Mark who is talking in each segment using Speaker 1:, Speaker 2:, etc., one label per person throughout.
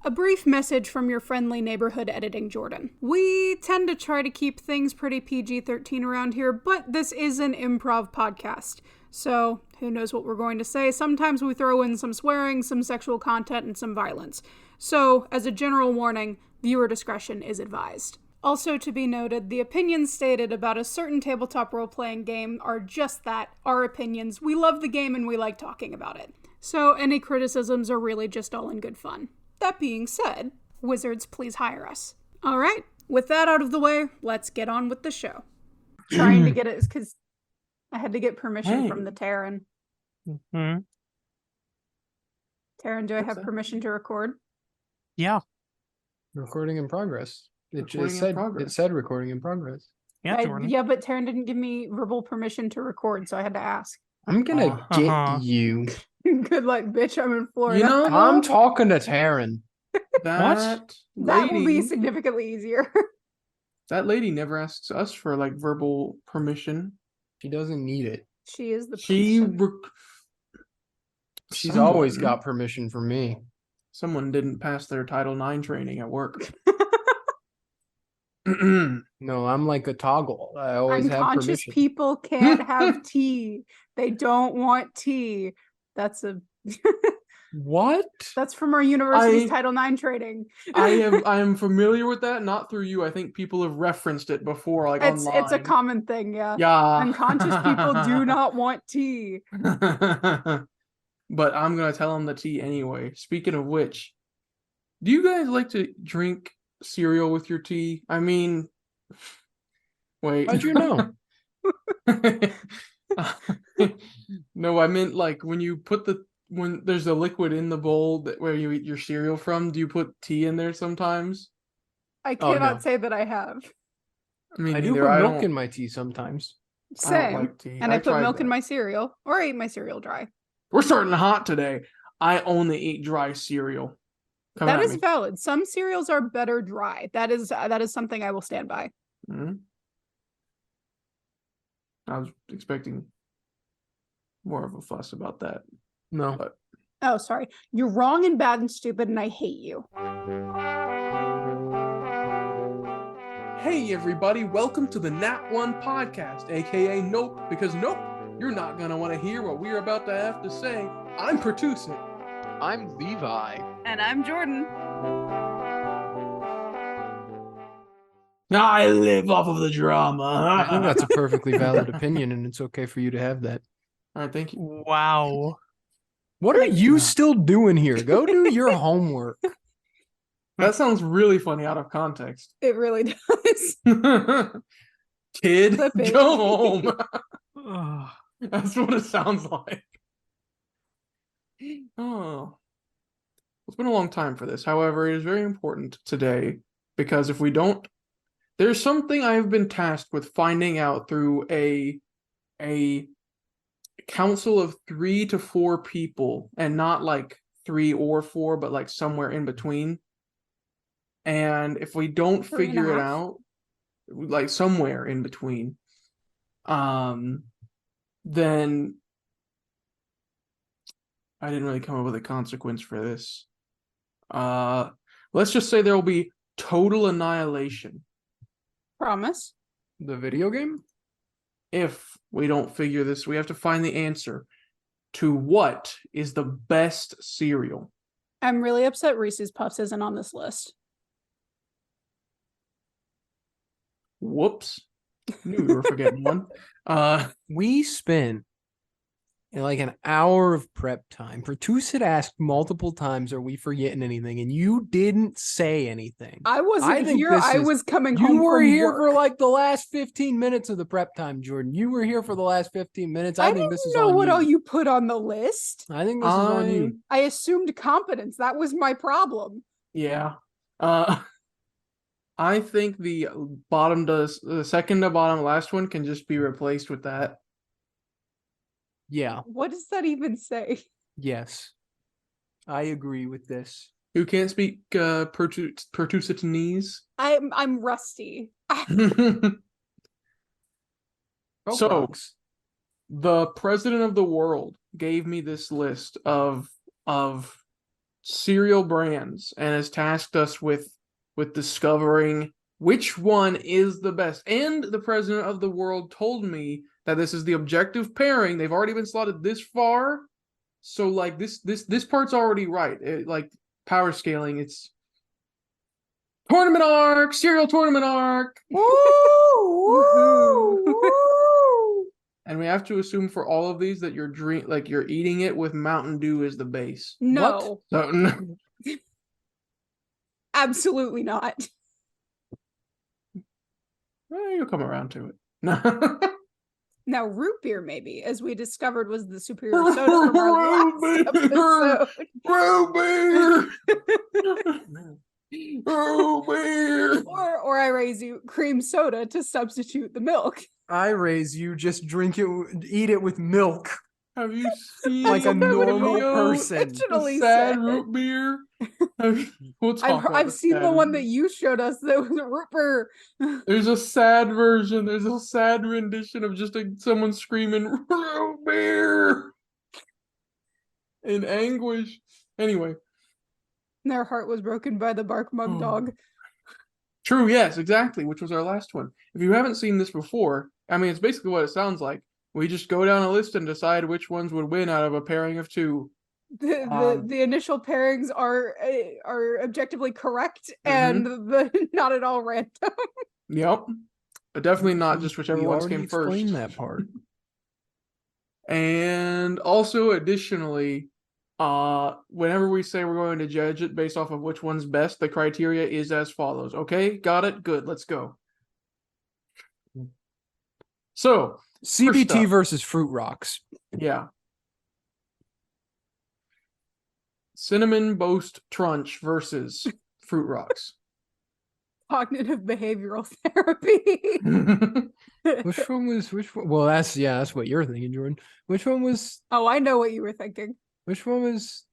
Speaker 1: A brief message from your friendly neighborhood editing Jordan. We tend to try to keep things pretty PG-13 around here, but this is an improv podcast. So, who knows what we're going to say. Sometimes we throw in some swearing, some sexual content, and some violence. So, as a general warning, viewer discretion is advised. Also to be noted, the opinions stated about a certain tabletop role-playing game are just that, our opinions. We love the game and we like talking about it. So, any criticisms are really just all in good fun. That being said, wizards, please hire us. All right, with that out of the way, let's get on with the show. Trying to get it because I had to get permission from the Terran.
Speaker 2: Mm-hmm.
Speaker 1: Terran, do I have permission to record?
Speaker 2: Yeah.
Speaker 3: Recording in progress. It said recording in progress.
Speaker 2: Yeah, Jordan.
Speaker 1: Yeah, but Terran didn't give me verbal permission to record, so I had to ask.
Speaker 3: I'm gonna get you.
Speaker 1: Good luck, bitch. I'm in Florida.
Speaker 3: You know, I'm talking to Taryn.
Speaker 1: That will be significantly easier.
Speaker 4: That lady never asks us for like verbal permission.
Speaker 3: She doesn't need it.
Speaker 1: She is the
Speaker 3: She's always got permission from me.
Speaker 4: Someone didn't pass their Title IX training at work.
Speaker 3: No, I'm like a toggle. I always have permission.
Speaker 1: Unconscious people can't have tea. They don't want tea. That's a
Speaker 3: what?
Speaker 1: That's from our university's Title IX training.
Speaker 4: I am familiar with that, not through you. I think people have referenced it before, like online.
Speaker 1: It's a common thing, yeah.
Speaker 4: Yeah.
Speaker 1: Unconscious people do not want tea.
Speaker 4: But I'm gonna tell them the tea anyway. Speaking of which, do you guys like to drink cereal with your tea? I mean, wait.
Speaker 3: How'd you know?
Speaker 4: No, I meant like when there's a liquid in the bowl where you eat your cereal from, do you put tea in there sometimes?
Speaker 1: I cannot say that I have.
Speaker 3: I do put milk in my tea sometimes.
Speaker 1: Same.
Speaker 4: I don't like tea.
Speaker 1: And I put milk in my cereal, or I eat my cereal dry.
Speaker 4: We're starting hot today. I only eat dry cereal.
Speaker 1: That is valid. Some cereals are better dry. That is something I will stand by.
Speaker 4: Mm-hmm. I was expecting more of a fuss about that.
Speaker 3: No.
Speaker 4: But...
Speaker 1: Oh, sorry. You're wrong and bad and stupid, and I hate you.
Speaker 4: Hey, everybody. Welcome to the Nat One Podcast, a.k.a. Nope, because nope, you're not going to want to hear what we're about to have to say. I'm Pertuset.
Speaker 3: I'm Levi.
Speaker 1: And I'm Jordan.
Speaker 4: I live off of the drama.
Speaker 3: I think that's a perfectly valid opinion, and it's okay for you to have that.
Speaker 4: All right, thank you.
Speaker 2: Wow.
Speaker 3: What are you still doing here? Go do your homework.
Speaker 4: That sounds really funny out of context.
Speaker 1: It really does.
Speaker 4: Kid, go home. That's what it sounds like. Oh. It's been a long time for this. However, it is very important today because if we don't, there's something I have been tasked with finding out through a council of 3 to 4 people, and not like 3 or 4, but like somewhere in between. And if we don't figure it out, like somewhere in between, then I didn't really come up with a consequence for this. Let's just say there will be total annihilation.
Speaker 1: Promise.
Speaker 3: The video game?
Speaker 4: If we don't figure this, we have to find the answer to what is the best cereal.
Speaker 1: I'm really upset Reese's Puffs isn't on this list.
Speaker 4: Whoops. Knew we were forgetting one.
Speaker 3: We spent like an hour of prep time. Pertuset asked multiple times, are we forgetting anything? And you didn't say anything.
Speaker 1: I wasn't here. I was coming home.
Speaker 3: You were here
Speaker 1: work.
Speaker 3: for like the last 15 minutes of the prep time, Jordan. You were here for the last 15 minutes. I think this is on you.
Speaker 1: I didn't know what all you put on the list.
Speaker 3: I think this is on you.
Speaker 1: I assumed competence. That was my problem.
Speaker 4: Yeah. I think the second to bottom last one can just be replaced with that.
Speaker 3: Yeah.
Speaker 1: What does that even say?
Speaker 3: Yes. I agree with this.
Speaker 4: Who can't speak Pertusetanese?
Speaker 1: I'm rusty.
Speaker 4: So, the president of the world gave me this list of cereal brands and has tasked us with discovering which one is the best. And the president of the world told me that this is the objective pairing. They've already been slotted this far, so like this part's already right. Like power scaling, it's tournament arc, cereal tournament arc.
Speaker 1: Woo!
Speaker 4: And we have to assume for all of these that you're eating it with Mountain Dew as the base.
Speaker 1: No,
Speaker 4: So no.
Speaker 1: absolutely not.
Speaker 4: You'll come around to it.
Speaker 1: Now, root beer, maybe, as we discovered, was the superior soda from our last episode.
Speaker 4: Root beer! Root beer!
Speaker 1: Or I raise you cream soda to substitute the milk.
Speaker 3: I raise you just drink it, eat it with milk.
Speaker 4: Have you seen
Speaker 3: Like a
Speaker 4: the
Speaker 3: normal
Speaker 4: video?
Speaker 3: person.
Speaker 1: Fictionally
Speaker 4: The sad
Speaker 1: said.
Speaker 4: root beer. We'll talk about
Speaker 1: I've
Speaker 4: the
Speaker 1: seen the
Speaker 4: sad
Speaker 1: one
Speaker 4: root
Speaker 1: that you showed us that was a root beer.
Speaker 4: There's a sad version. There's a sad rendition of just someone screaming root beer in anguish. Anyway,
Speaker 1: Their heart was broken by the bark mug dog.
Speaker 4: true. Yes, exactly. Which was our last one. If you haven't seen this before, I mean, it's basically what it sounds like. We just go down a list and decide which ones would win out of a pairing of two.
Speaker 1: The initial pairings are objectively correct and the not at all random.
Speaker 4: Yep. But definitely not just whichever
Speaker 3: We
Speaker 4: ones
Speaker 3: already
Speaker 4: came first.
Speaker 3: explained that part.
Speaker 4: And also, additionally, whenever we say we're going to judge it based off of which one's best, the criteria is as follows. Okay, got it? Good, let's go. So,
Speaker 3: CBT
Speaker 4: stuff.
Speaker 3: versus Fruit Rocks.
Speaker 4: yeah. Cinnamon Boast Trunch versus Fruit Rocks.
Speaker 1: Cognitive behavioral therapy.
Speaker 3: Which one? Well, that's what you're thinking, Jordan. Which one was
Speaker 1: I know what you were thinking.
Speaker 3: Fruit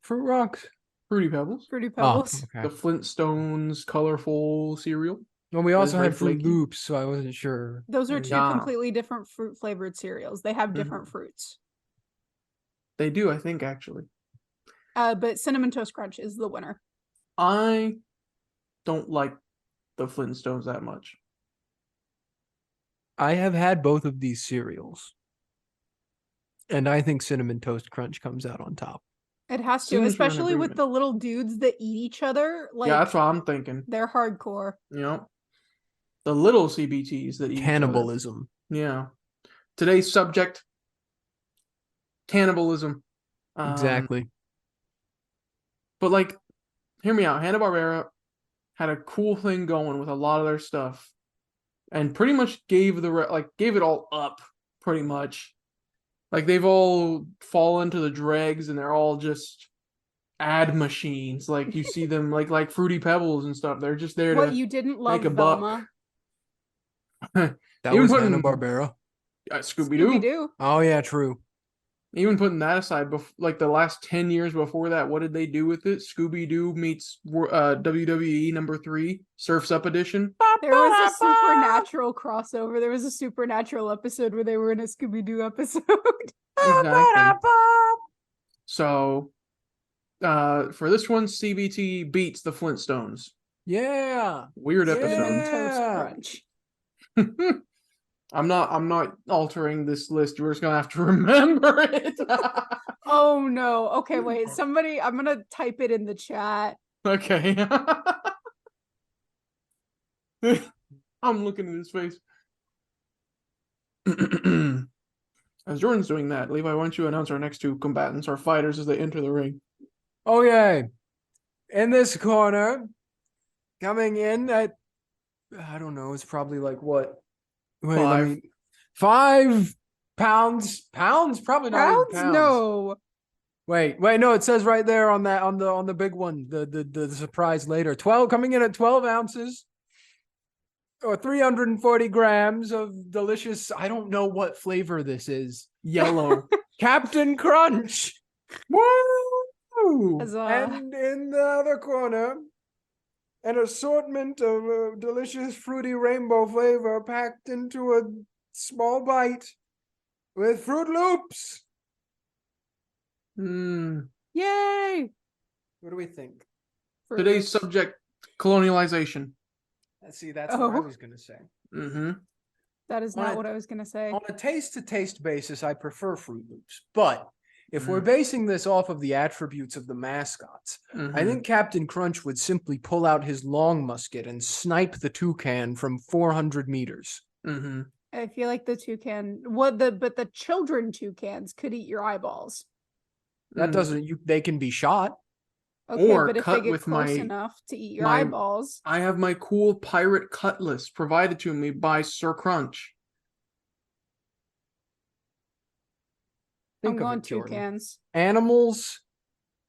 Speaker 3: Rocks?
Speaker 4: Fruity Pebbles.
Speaker 1: Fruity
Speaker 3: Oh,
Speaker 1: Pebbles.
Speaker 4: The
Speaker 3: okay.
Speaker 4: Flintstones colorful cereal.
Speaker 3: Well, we
Speaker 4: That
Speaker 3: also
Speaker 4: is very
Speaker 3: had Fruit
Speaker 4: flaky.
Speaker 3: Loops, so I wasn't sure.
Speaker 1: Those are two
Speaker 4: Yeah.
Speaker 1: completely different fruit flavored cereals. They have different
Speaker 4: Mhm.
Speaker 1: fruits.
Speaker 4: They do, I think, actually.
Speaker 1: But Cinnamon Toast Crunch is the winner.
Speaker 4: I don't like the Flintstones that much.
Speaker 3: I have had both of these cereals, and I think Cinnamon Toast Crunch comes out on top.
Speaker 1: It has to,
Speaker 4: Soon as we're in
Speaker 1: especially with
Speaker 4: agreement.
Speaker 1: the little dudes that eat each other. Like,
Speaker 4: Yeah, that's what I'm thinking.
Speaker 1: they're hardcore.
Speaker 4: You know, the little CBTs that eat each other.
Speaker 3: Cannibalism.
Speaker 4: Yeah. Today's subject: cannibalism.
Speaker 3: Exactly.
Speaker 4: But like, hear me out. Hanna-Barbera had a cool thing going with a lot of their stuff, and pretty much gave it all up. Pretty much, like they've all fallen to the dregs, and they're all just ad machines. Like you see them like Fruity Pebbles and stuff. They're just there
Speaker 1: What,
Speaker 4: to
Speaker 1: you didn't love
Speaker 4: make a buck.
Speaker 1: Velma?
Speaker 3: That
Speaker 4: Even
Speaker 3: was
Speaker 4: putting-
Speaker 3: Hanna-Barbera.
Speaker 4: Scooby-Doo.
Speaker 1: Scooby-Doo.
Speaker 3: Oh yeah, true.
Speaker 4: Even putting that aside, like the last 10 years before that, what did they do with it? Scooby-Doo meets WWE #3 Surfs Up edition.
Speaker 1: There was a supernatural crossover. There was a supernatural episode where they were in a Scooby-Doo episode.
Speaker 4: Exactly. So, for this one, CBT beats the Flintstones.
Speaker 3: Yeah.
Speaker 4: Weird
Speaker 1: Cinnamon
Speaker 4: episode.
Speaker 1: Toast
Speaker 3: Yeah.
Speaker 1: Crunch.
Speaker 4: I'm not altering this list. We're just gonna have to remember it.
Speaker 1: Oh no. Okay, wait. Somebody, I'm gonna type it in the chat.
Speaker 4: Okay. I'm looking at his face. As Jordan's doing that, Levi, why don't you announce our next two combatants, our fighters, as they enter the ring?
Speaker 3: Okay. In this corner, coming in at, I don't know, it's probably like what? Wait, let me- 5 pounds. Pounds? Probably not even
Speaker 1: Pounds?
Speaker 3: pounds.
Speaker 1: No.
Speaker 3: Wait, no, it says right there on the big one, the surprise later. 12 coming in at 12 ounces. Or 340 grams of delicious, I don't know what flavor this is.
Speaker 4: Yellow.
Speaker 3: Captain Crunch.
Speaker 4: Woo!
Speaker 1: As
Speaker 3: And in the other corner, an assortment of delicious fruity rainbow flavor packed into a small bite with Fruit Loops.
Speaker 4: Mm.
Speaker 1: Yay!
Speaker 3: What do we think?
Speaker 1: Fruit
Speaker 4: Today's
Speaker 1: Loops.
Speaker 4: subject, colonialization.
Speaker 3: See, that's what I
Speaker 1: Oh.
Speaker 3: was gonna say.
Speaker 4: Mm-hmm.
Speaker 1: That is
Speaker 3: On
Speaker 1: not
Speaker 3: a-
Speaker 1: what I was gonna say.
Speaker 3: On a taste-to-taste basis, I prefer Fruit Loops, but if we're
Speaker 4: Mm.
Speaker 3: basing this off of the attributes of the mascots,
Speaker 4: Mm-hmm.
Speaker 3: I think Captain Crunch would simply pull out his long musket and snipe the toucan from 400 meters.
Speaker 4: Mm-hmm.
Speaker 1: I feel like the toucan, but the children toucans could eat your eyeballs.
Speaker 3: That
Speaker 4: Mm.
Speaker 3: doesn't they can be shot.
Speaker 1: Okay,
Speaker 4: Or
Speaker 1: but if they
Speaker 4: cut
Speaker 1: get
Speaker 4: with
Speaker 1: close
Speaker 4: my-
Speaker 1: enough to eat your
Speaker 4: my-
Speaker 1: eyeballs,
Speaker 4: I have my cool pirate cutlass provided to me by Sir Crunch.
Speaker 1: I'm
Speaker 3: Think of
Speaker 1: going
Speaker 3: it, Jordan.
Speaker 1: toucans.
Speaker 3: Animals,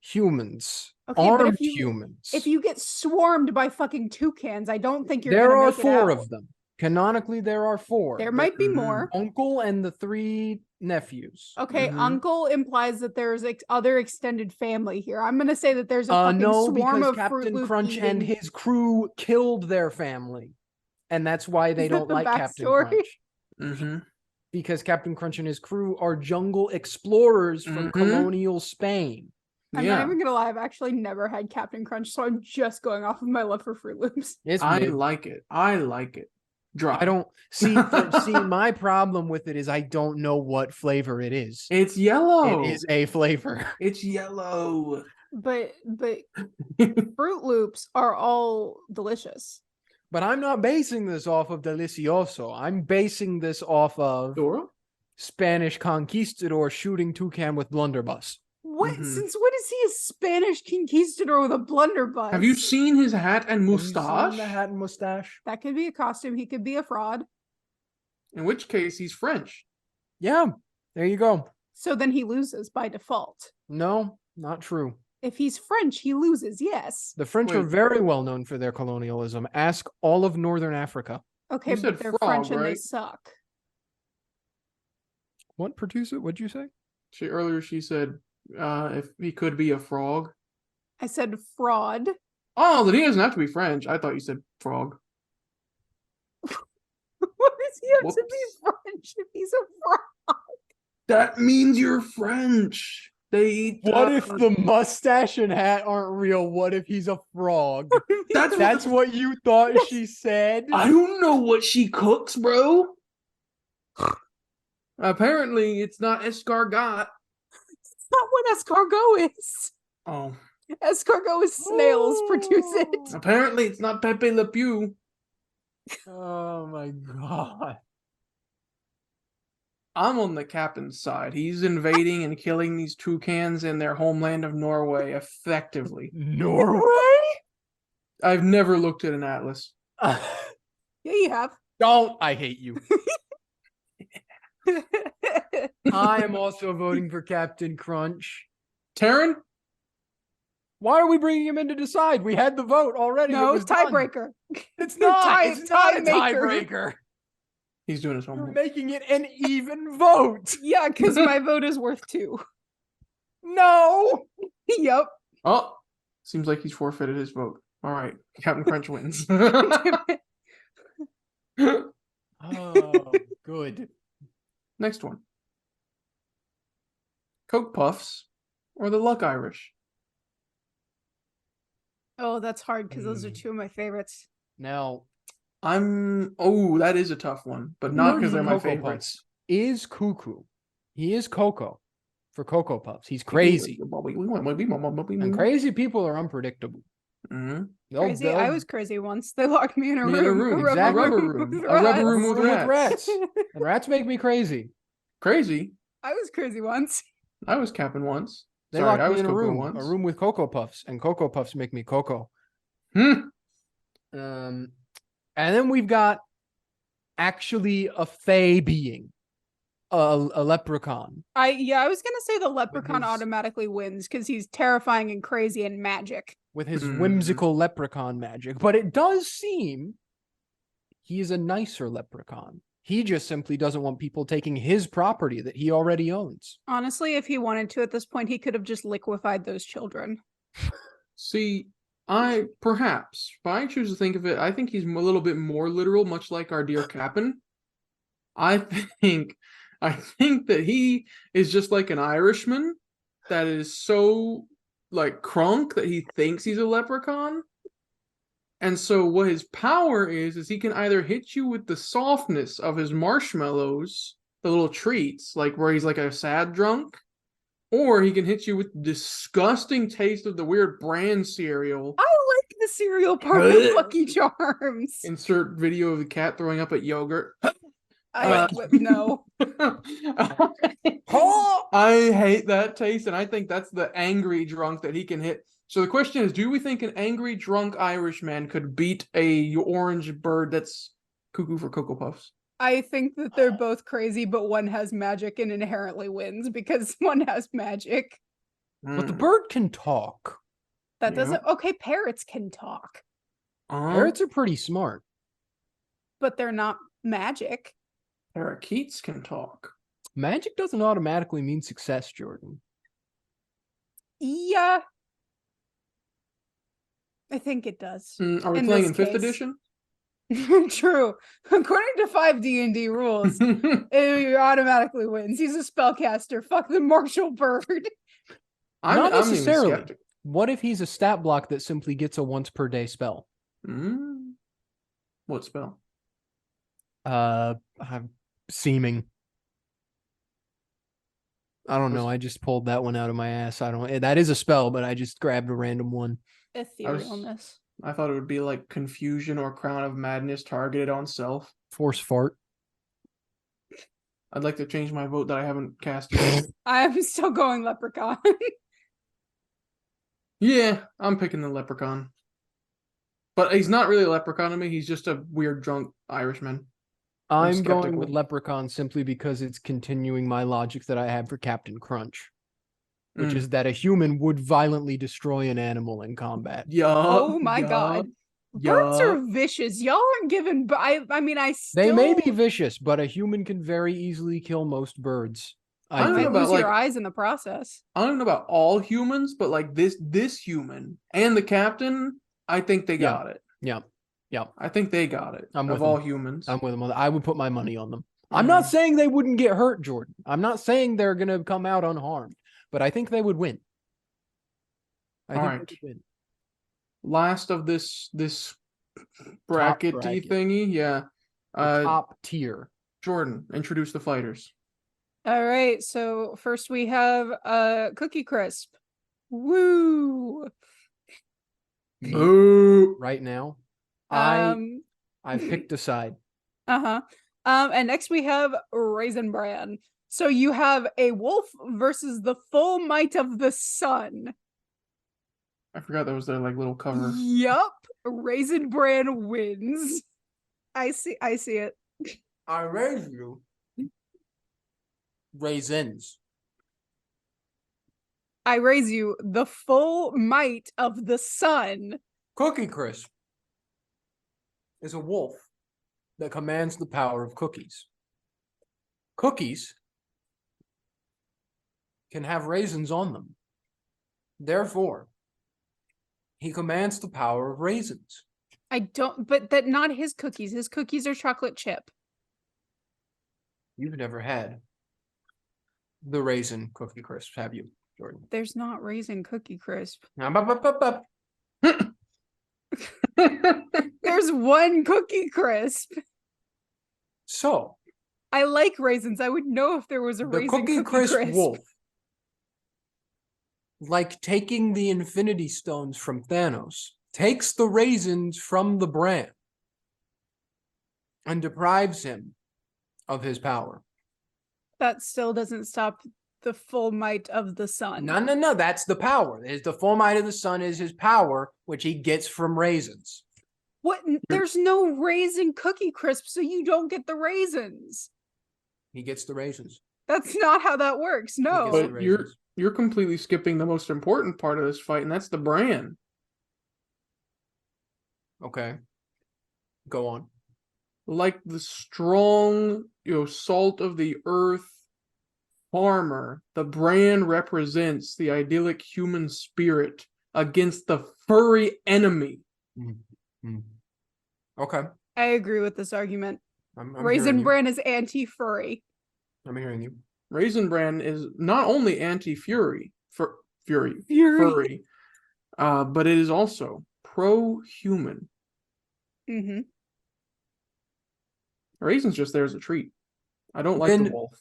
Speaker 3: humans,
Speaker 1: Okay, but
Speaker 3: armed humans.
Speaker 1: if you get swarmed by fucking toucans, I don't think you're
Speaker 3: there
Speaker 1: gonna
Speaker 3: are
Speaker 1: make it
Speaker 3: 4
Speaker 1: out.
Speaker 3: of them. Canonically, there are 4.
Speaker 1: There might be
Speaker 4: Mhm.
Speaker 1: more.
Speaker 3: Uncle and the 3 nephews.
Speaker 1: Okay,
Speaker 4: Mhm.
Speaker 1: uncle implies that there's other extended family here. I'm gonna say that there's a fucking
Speaker 3: No,
Speaker 1: swarm
Speaker 3: because
Speaker 1: of Fruit
Speaker 3: Captain
Speaker 1: Loop
Speaker 3: Crunch and
Speaker 1: eating.
Speaker 3: his crew killed their family, and that's why they
Speaker 1: Is that
Speaker 3: don't
Speaker 1: the
Speaker 3: like Captain
Speaker 1: backstory?
Speaker 3: Crunch.
Speaker 4: Mm-hmm.
Speaker 3: Because Captain Crunch and his crew are jungle explorers from
Speaker 4: Mhm.
Speaker 3: colonial Spain.
Speaker 1: I'm
Speaker 4: Yeah,
Speaker 1: not even gonna lie, I've actually never had Captain Crunch, so I'm just going off of my love for Fruit Loops.
Speaker 3: It's
Speaker 4: I
Speaker 3: mid.
Speaker 4: like it. I like it. Dry.
Speaker 3: I don't see. My problem with it is I don't know what flavor it is.
Speaker 4: It's yellow.
Speaker 3: It is a flavor.
Speaker 4: It's yellow.
Speaker 1: But Fruit Loops are all delicious.
Speaker 3: But I'm not basing this off of Delicioso. I'm basing this off of
Speaker 4: Dora?
Speaker 3: Spanish conquistador shooting toucan with blunderbuss.
Speaker 1: What?
Speaker 4: Mhm.
Speaker 1: Since when is he a Spanish conquistador with a blunderbuss?
Speaker 4: Have you seen his hat and
Speaker 3: Have you
Speaker 4: mustache?
Speaker 3: seen the hat and mustache?
Speaker 1: That could be a costume. He could be a fraud.
Speaker 4: In which case, he's French.
Speaker 3: Yeah, there you go.
Speaker 1: So then he loses by default.
Speaker 3: No, not true.
Speaker 1: If he's French, he loses. Yes.
Speaker 3: The French are
Speaker 4: Wait.
Speaker 3: very well known for their colonialism. Ask all of Northern Africa.
Speaker 1: Okay,
Speaker 4: You
Speaker 1: but
Speaker 4: said
Speaker 1: they're
Speaker 4: frog,
Speaker 1: French and they
Speaker 4: right?
Speaker 1: suck.
Speaker 3: What, Pertuset? What'd you say?
Speaker 4: Earlier she said if he could be a frog.
Speaker 1: I said fraud.
Speaker 4: Oh, then he doesn't have to be French. I thought you said frog.
Speaker 1: What does he have to be
Speaker 4: Whoops.
Speaker 1: French if he's a fraud?
Speaker 4: That means you're French. They eat.
Speaker 3: What if the mustache and hat aren't real? What if he's a frog?
Speaker 4: That's
Speaker 3: That's what you thought she said?
Speaker 4: I don't know what she cooks, bro. Apparently, it's not escargot.
Speaker 1: That's not what escargot is.
Speaker 4: Oh,
Speaker 1: Escargot is snails, produce it.
Speaker 4: apparently it's not Pepe Le Pew.
Speaker 3: Oh my god.
Speaker 4: I'm on the captain's side. He's invading and killing these toucans in their homeland of Norway effectively.
Speaker 3: Norway?
Speaker 4: I've never looked at an atlas.
Speaker 1: Yeah, you have.
Speaker 3: Don't. I hate you. I am also voting for Captain Crunch.
Speaker 4: Taryn?
Speaker 3: Why are we bringing him in to decide? We had the vote already.
Speaker 1: No,
Speaker 3: it was done.
Speaker 1: tiebreaker.
Speaker 3: It's not.
Speaker 1: Tie-
Speaker 3: It's not a
Speaker 1: tie-maker.
Speaker 3: tiebreaker.
Speaker 4: He's doing his
Speaker 3: We're
Speaker 4: homework.
Speaker 3: making it an even vote.
Speaker 1: Yeah, because my vote is worth 2.
Speaker 3: No.
Speaker 1: Yep.
Speaker 4: Oh, seems like he's forfeited his vote. All right, Captain Crunch wins.
Speaker 3: Oh, good.
Speaker 4: Next one. Coke Puffs or the Luck Irish?
Speaker 1: Oh, that's hard because those are
Speaker 3: Mm.
Speaker 1: 2 of my favorites.
Speaker 3: Now,
Speaker 4: That is a tough one, but not because they're my
Speaker 3: Cocoa
Speaker 4: favorites.
Speaker 3: Puffs is cuckoo. He is Cocoa for Cocoa Puffs. He's crazy. And crazy people are unpredictable.
Speaker 4: Mhm.
Speaker 1: Crazy. I was crazy once. They locked me in a
Speaker 4: Me in a
Speaker 1: room.
Speaker 4: room,
Speaker 3: exactly.
Speaker 4: a rubber room.
Speaker 1: with
Speaker 4: A rubber room
Speaker 1: rats.
Speaker 4: with rats.
Speaker 3: And rats make me crazy.
Speaker 4: Crazy.
Speaker 1: I was crazy once.
Speaker 4: I was captain once.
Speaker 3: They
Speaker 4: Sorry,
Speaker 3: locked
Speaker 4: I
Speaker 3: me
Speaker 4: was
Speaker 3: in a
Speaker 4: Coco
Speaker 3: room,
Speaker 4: once.
Speaker 3: a room with Cocoa Puffs, and Cocoa Puffs make me Cocoa.
Speaker 4: Hmm.
Speaker 3: And then we've got actually a fey being, a leprechaun.
Speaker 1: I was gonna say the leprechaun
Speaker 3: his-
Speaker 1: automatically wins because he's terrifying and crazy and magic.
Speaker 3: With his
Speaker 4: Mhm.
Speaker 3: whimsical leprechaun magic. But it does seem he is a nicer leprechaun. He just simply doesn't want people taking his property that he already owns.
Speaker 1: Honestly, if he wanted to at this point, he could have just liquefied those children.
Speaker 4: See, perhaps, but I choose to think of it. I think he's a little bit more literal, much like our dear Captain. I think that he is just like an Irishman that is so like crunk that he thinks he's a leprechaun. And so what his power is he can either hit you with the softness of his marshmallows, the little treats, like where he's like a sad drunk, or he can hit you with the disgusting taste of the weird brand cereal.
Speaker 1: I like the cereal part of Lucky Charms.
Speaker 4: Insert video of the cat throwing up at yogurt.
Speaker 1: No.
Speaker 4: I hate that taste, and I think that's the angry drunk that he can hit. So the question is, do we think an angry drunk Irishman could beat a orange bird that's cuckoo for Cocoa Puffs?
Speaker 1: I think that they're both crazy, but one has magic and inherently wins because one has magic.
Speaker 3: But the bird can talk.
Speaker 1: That doesn't... Okay, parrots can talk.
Speaker 3: Parrots are pretty smart.
Speaker 1: But they're not magic.
Speaker 4: Parakeets can talk.
Speaker 3: Magic doesn't automatically mean success, Jordan.
Speaker 1: Yeah. I think it does.
Speaker 4: Are we playing in 5th edition?
Speaker 1: True. According to 5 D&D rules, he automatically wins. He's a spellcaster. Fuck the martial bird.
Speaker 3: Not necessarily. What if he's a stat block that simply gets a once per day spell?
Speaker 4: What spell?
Speaker 3: Seeming. I don't know. I just pulled that one out of my ass. That is a spell, but I just grabbed a random one.
Speaker 1: Etherealness.
Speaker 4: I thought it would be like confusion or crown of madness targeted on self.
Speaker 3: Force fart.
Speaker 4: I'd like to change my vote that I haven't cast yet.
Speaker 1: I'm still going leprechaun.
Speaker 4: Yeah, I'm picking the leprechaun. But he's not really a leprechaun to me. He's just a weird drunk Irishman.
Speaker 3: I'm going with leprechaun simply because it's continuing my logic that I had for Captain Crunch, which is that a human would violently destroy an animal in combat.
Speaker 1: Oh my god. Birds are vicious. Y'all aren't given... They
Speaker 3: may be vicious, but a human can very easily kill most birds.
Speaker 1: I don't know about your eyes in the process.
Speaker 4: I don't know about all humans, but like this human and the captain, I think they got it.
Speaker 3: Yeah.
Speaker 4: I think they got it. Of all humans.
Speaker 3: I'm with them. I would put my money on them. I'm not saying they wouldn't get hurt, Jordan. I'm not saying they're going to come out unharmed, but I think they would win. I think they would win.
Speaker 4: Last of this brackety thingy, yeah.
Speaker 3: Top tier.
Speaker 4: Jordan, introduce the fighters.
Speaker 1: All right, so first we have Cookie Crisp. Woo!
Speaker 4: Boo!
Speaker 3: Right now, I've picked a side.
Speaker 1: And next we have Raisin Bran. So you have a wolf versus the full might of the sun.
Speaker 4: I forgot that was their like little cover.
Speaker 1: Yup. Raisin Bran wins. I see it.
Speaker 3: I raise you. Raisins.
Speaker 1: I raise you the full might of the sun.
Speaker 3: Cookie Crisp is a wolf that commands the power of cookies. Cookies can have raisins on them. Therefore, he commands the power of raisins.
Speaker 1: But not his cookies. His cookies are chocolate chip.
Speaker 3: You've never had the raisin Cookie Crisp, have you, Jordan?
Speaker 1: There's not raisin Cookie Crisp. There's one Cookie Crisp.
Speaker 3: So,
Speaker 1: I like raisins. I would know if there was a raisin Cookie Crisp
Speaker 3: wolf, like taking the Infinity Stones from Thanos, takes the raisins from the Bran and deprives him of his power.
Speaker 1: That still doesn't stop the full might of the sun.
Speaker 3: No. That's the power. The full might of the sun is his power, which he gets from raisins.
Speaker 1: What? There's no raisin Cookie Crisp, so you don't get the raisins.
Speaker 3: He gets the raisins.
Speaker 1: That's not how that works. No.
Speaker 4: But you're completely skipping the most important part of this fight, and that's the Bran.
Speaker 3: Okay. Go on.
Speaker 4: Like the strong, salt of the earth farmer, the Bran represents the idyllic human spirit against the furry enemy.
Speaker 3: Okay.
Speaker 1: I agree with this argument.
Speaker 3: I'm
Speaker 1: Raisin Bran is anti-furry.
Speaker 3: I'm hearing you.
Speaker 4: Raisin Bran is not only anti-furry, furry. But it is also pro-human.
Speaker 1: Mm-hmm.
Speaker 4: Raisin's just there as a treat. I don't like the wolf.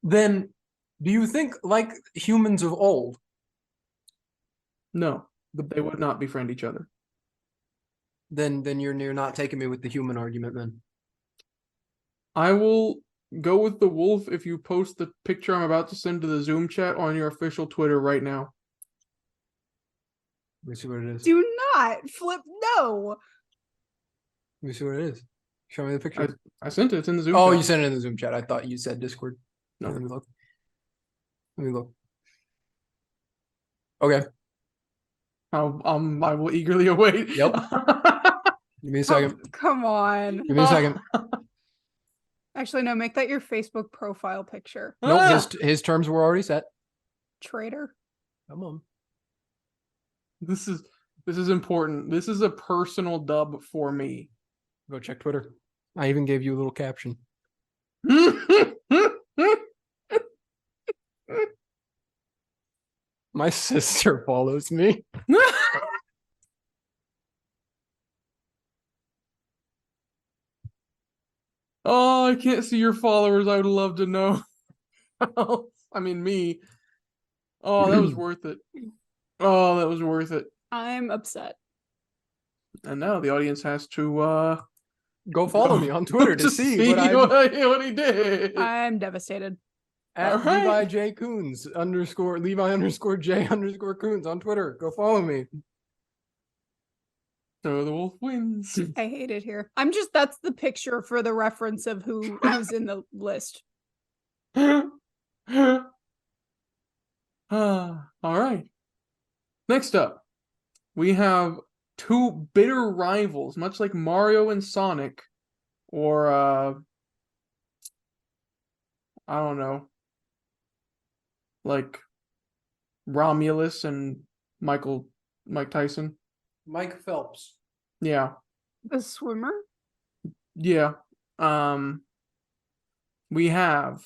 Speaker 3: Then, do you think, like humans of old?
Speaker 4: No, they would not befriend each other.
Speaker 3: Then you're not taking me with the human argument. Then
Speaker 4: I will go with the wolf if you post the picture I'm about to send to the Zoom chat on your official Twitter right now.
Speaker 3: let me see what it is.
Speaker 1: Do not flip. No.
Speaker 3: Let me see what it is. Show me the picture.
Speaker 4: I sent it. It's in the Zoom.
Speaker 3: Oh,
Speaker 4: chat.
Speaker 3: you sent it in the Zoom chat. I thought you said Discord.
Speaker 4: No.
Speaker 3: Let me look. Let me look. Okay.
Speaker 4: I will eagerly await.
Speaker 3: Yep. Give me a second.
Speaker 1: Come on.
Speaker 3: Give me a second.
Speaker 1: Actually, no, make that your Facebook profile picture.
Speaker 3: Nope, his terms were already set.
Speaker 1: Traitor.
Speaker 3: Come on.
Speaker 4: This is important. This is a personal dub for me.
Speaker 3: Go check Twitter. I even gave you a little caption. My sister follows me.
Speaker 4: Oh, I can't see your followers. I would love to know. I mean, me. Oh, that was worth it. Oh, that was worth it.
Speaker 1: I'm upset.
Speaker 4: And now the audience has to
Speaker 3: Go follow me on Twitter to see what
Speaker 4: what he did.
Speaker 1: I'm devastated.
Speaker 3: At
Speaker 4: All right.
Speaker 3: Levi J Coons _ Levi _ J _ Coons on Twitter. Go follow me.
Speaker 4: So the wolf wins.
Speaker 1: I hate it here. That's the picture for the reference of who's in the list.
Speaker 4: All right. Next up, we have two bitter rivals, much like Mario and Sonic, or I don't know, like Romulus and Mike Tyson.
Speaker 3: Mike Phelps.
Speaker 4: Yeah.
Speaker 1: The swimmer?
Speaker 4: Yeah. We have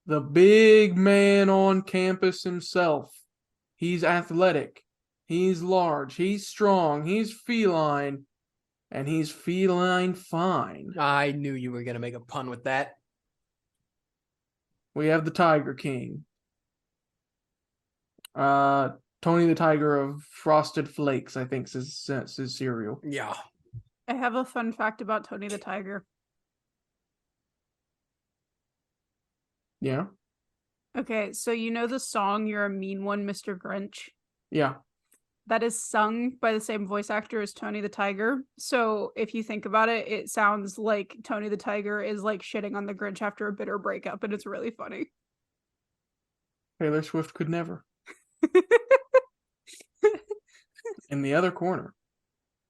Speaker 4: the big man on campus himself. He's athletic. He's large. He's strong. He's feline. And he's feline fine.
Speaker 3: I knew you were going to make a pun with that.
Speaker 4: We have the Tiger King. Tony the Tiger of Frosted Flakes, I think, is his cereal.
Speaker 3: Yeah.
Speaker 1: I have a fun fact about Tony the Tiger.
Speaker 4: Yeah?
Speaker 1: Okay, so you know the song You're a Mean One, Mr. Grinch?
Speaker 4: Yeah.
Speaker 1: That is sung by the same voice actor as Tony the Tiger. So if you think about it, it sounds like Tony the Tiger is like shitting on the Grinch after a bitter breakup, and it's really funny.
Speaker 4: Taylor Swift could never. In the other corner,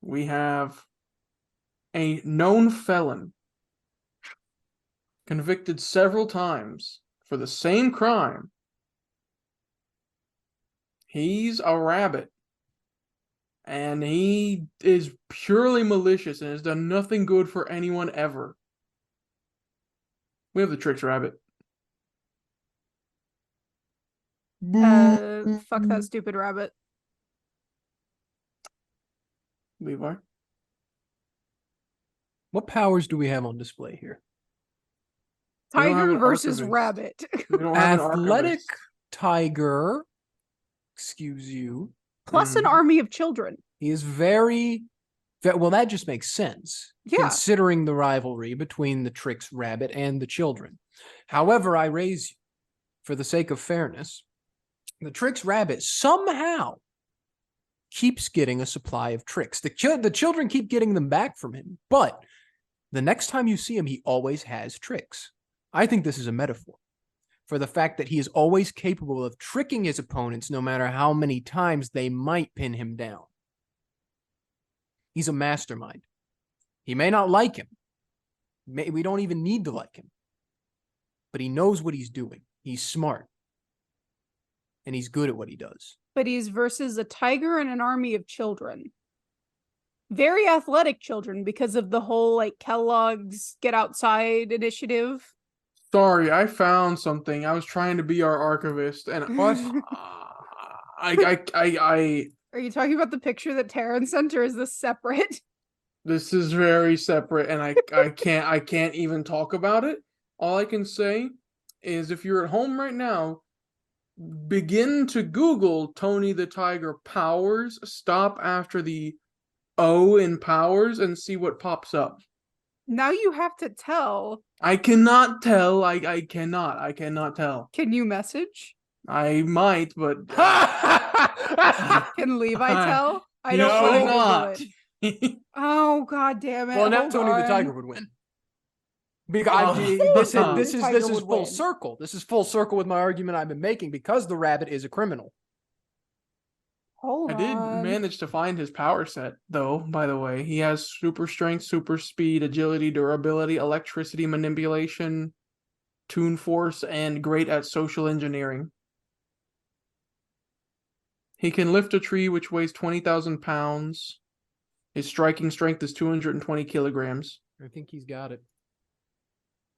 Speaker 4: we have a known felon convicted several times for the same crime. He's a rabbit, and he is purely malicious and has done nothing good for anyone ever. We have the Tricks Rabbit.
Speaker 1: Fuck that stupid rabbit.
Speaker 4: Levi.
Speaker 3: What powers do we have on display here?
Speaker 4: We don't have
Speaker 1: Tiger
Speaker 4: an
Speaker 1: versus
Speaker 4: archivist.
Speaker 1: rabbit.
Speaker 4: We don't have an
Speaker 3: Athletic
Speaker 4: archivist.
Speaker 3: tiger. Excuse you.
Speaker 1: Plus an army of children.
Speaker 3: He is very well, that just makes sense.
Speaker 1: Yeah.
Speaker 3: Considering the rivalry between the Tricks Rabbit and the children. However, I raise you, for the sake of fairness, the Tricks Rabbit somehow keeps getting a supply of tricks. The children keep getting them back from him, but the next time you see him, he always has tricks. I think this is a metaphor for the fact that he is always capable of tricking his opponents no matter how many times they might pin him down. He's a mastermind. He may not like him. We don't even need to like him. But he knows what he's doing. He's smart. And he's good at what he does.
Speaker 1: But he's versus a tiger and an army of children. Very athletic children because of the whole like Kellogg's Get Outside initiative.
Speaker 4: Sorry, I found something. I was trying to be our archivist, and
Speaker 3: What?
Speaker 4: I
Speaker 1: Are you talking about the picture that Taryn sent, or is this separate?
Speaker 4: this is very separate, and I can't even talk about it. All I can say is, if you're at home right now, begin to Google Tony the Tiger powers. Stop after the O in powers and see what pops up.
Speaker 1: Now you have to tell.
Speaker 4: I cannot tell. I cannot tell.
Speaker 1: Can you message?
Speaker 4: I might, but
Speaker 1: Can Levi tell? I
Speaker 4: No,
Speaker 1: don't want to Google
Speaker 4: not.
Speaker 1: it. Oh, god damn it.
Speaker 3: Well, now
Speaker 1: Hold
Speaker 3: Tony the
Speaker 1: on.
Speaker 3: Tiger would win. Because this is
Speaker 1: Tiger
Speaker 3: this is
Speaker 1: would
Speaker 3: full
Speaker 1: win.
Speaker 3: circle. This is full circle with my argument I've been making because the rabbit is a criminal.
Speaker 1: Hold
Speaker 4: I did
Speaker 1: on.
Speaker 4: manage to find his power set, though, by the way. He has super strength, super speed, agility, durability, electricity manipulation, tune force, and great at social engineering. He can lift a tree which weighs 20,000 pounds. His striking strength is 220 kilograms.
Speaker 3: I think he's got it.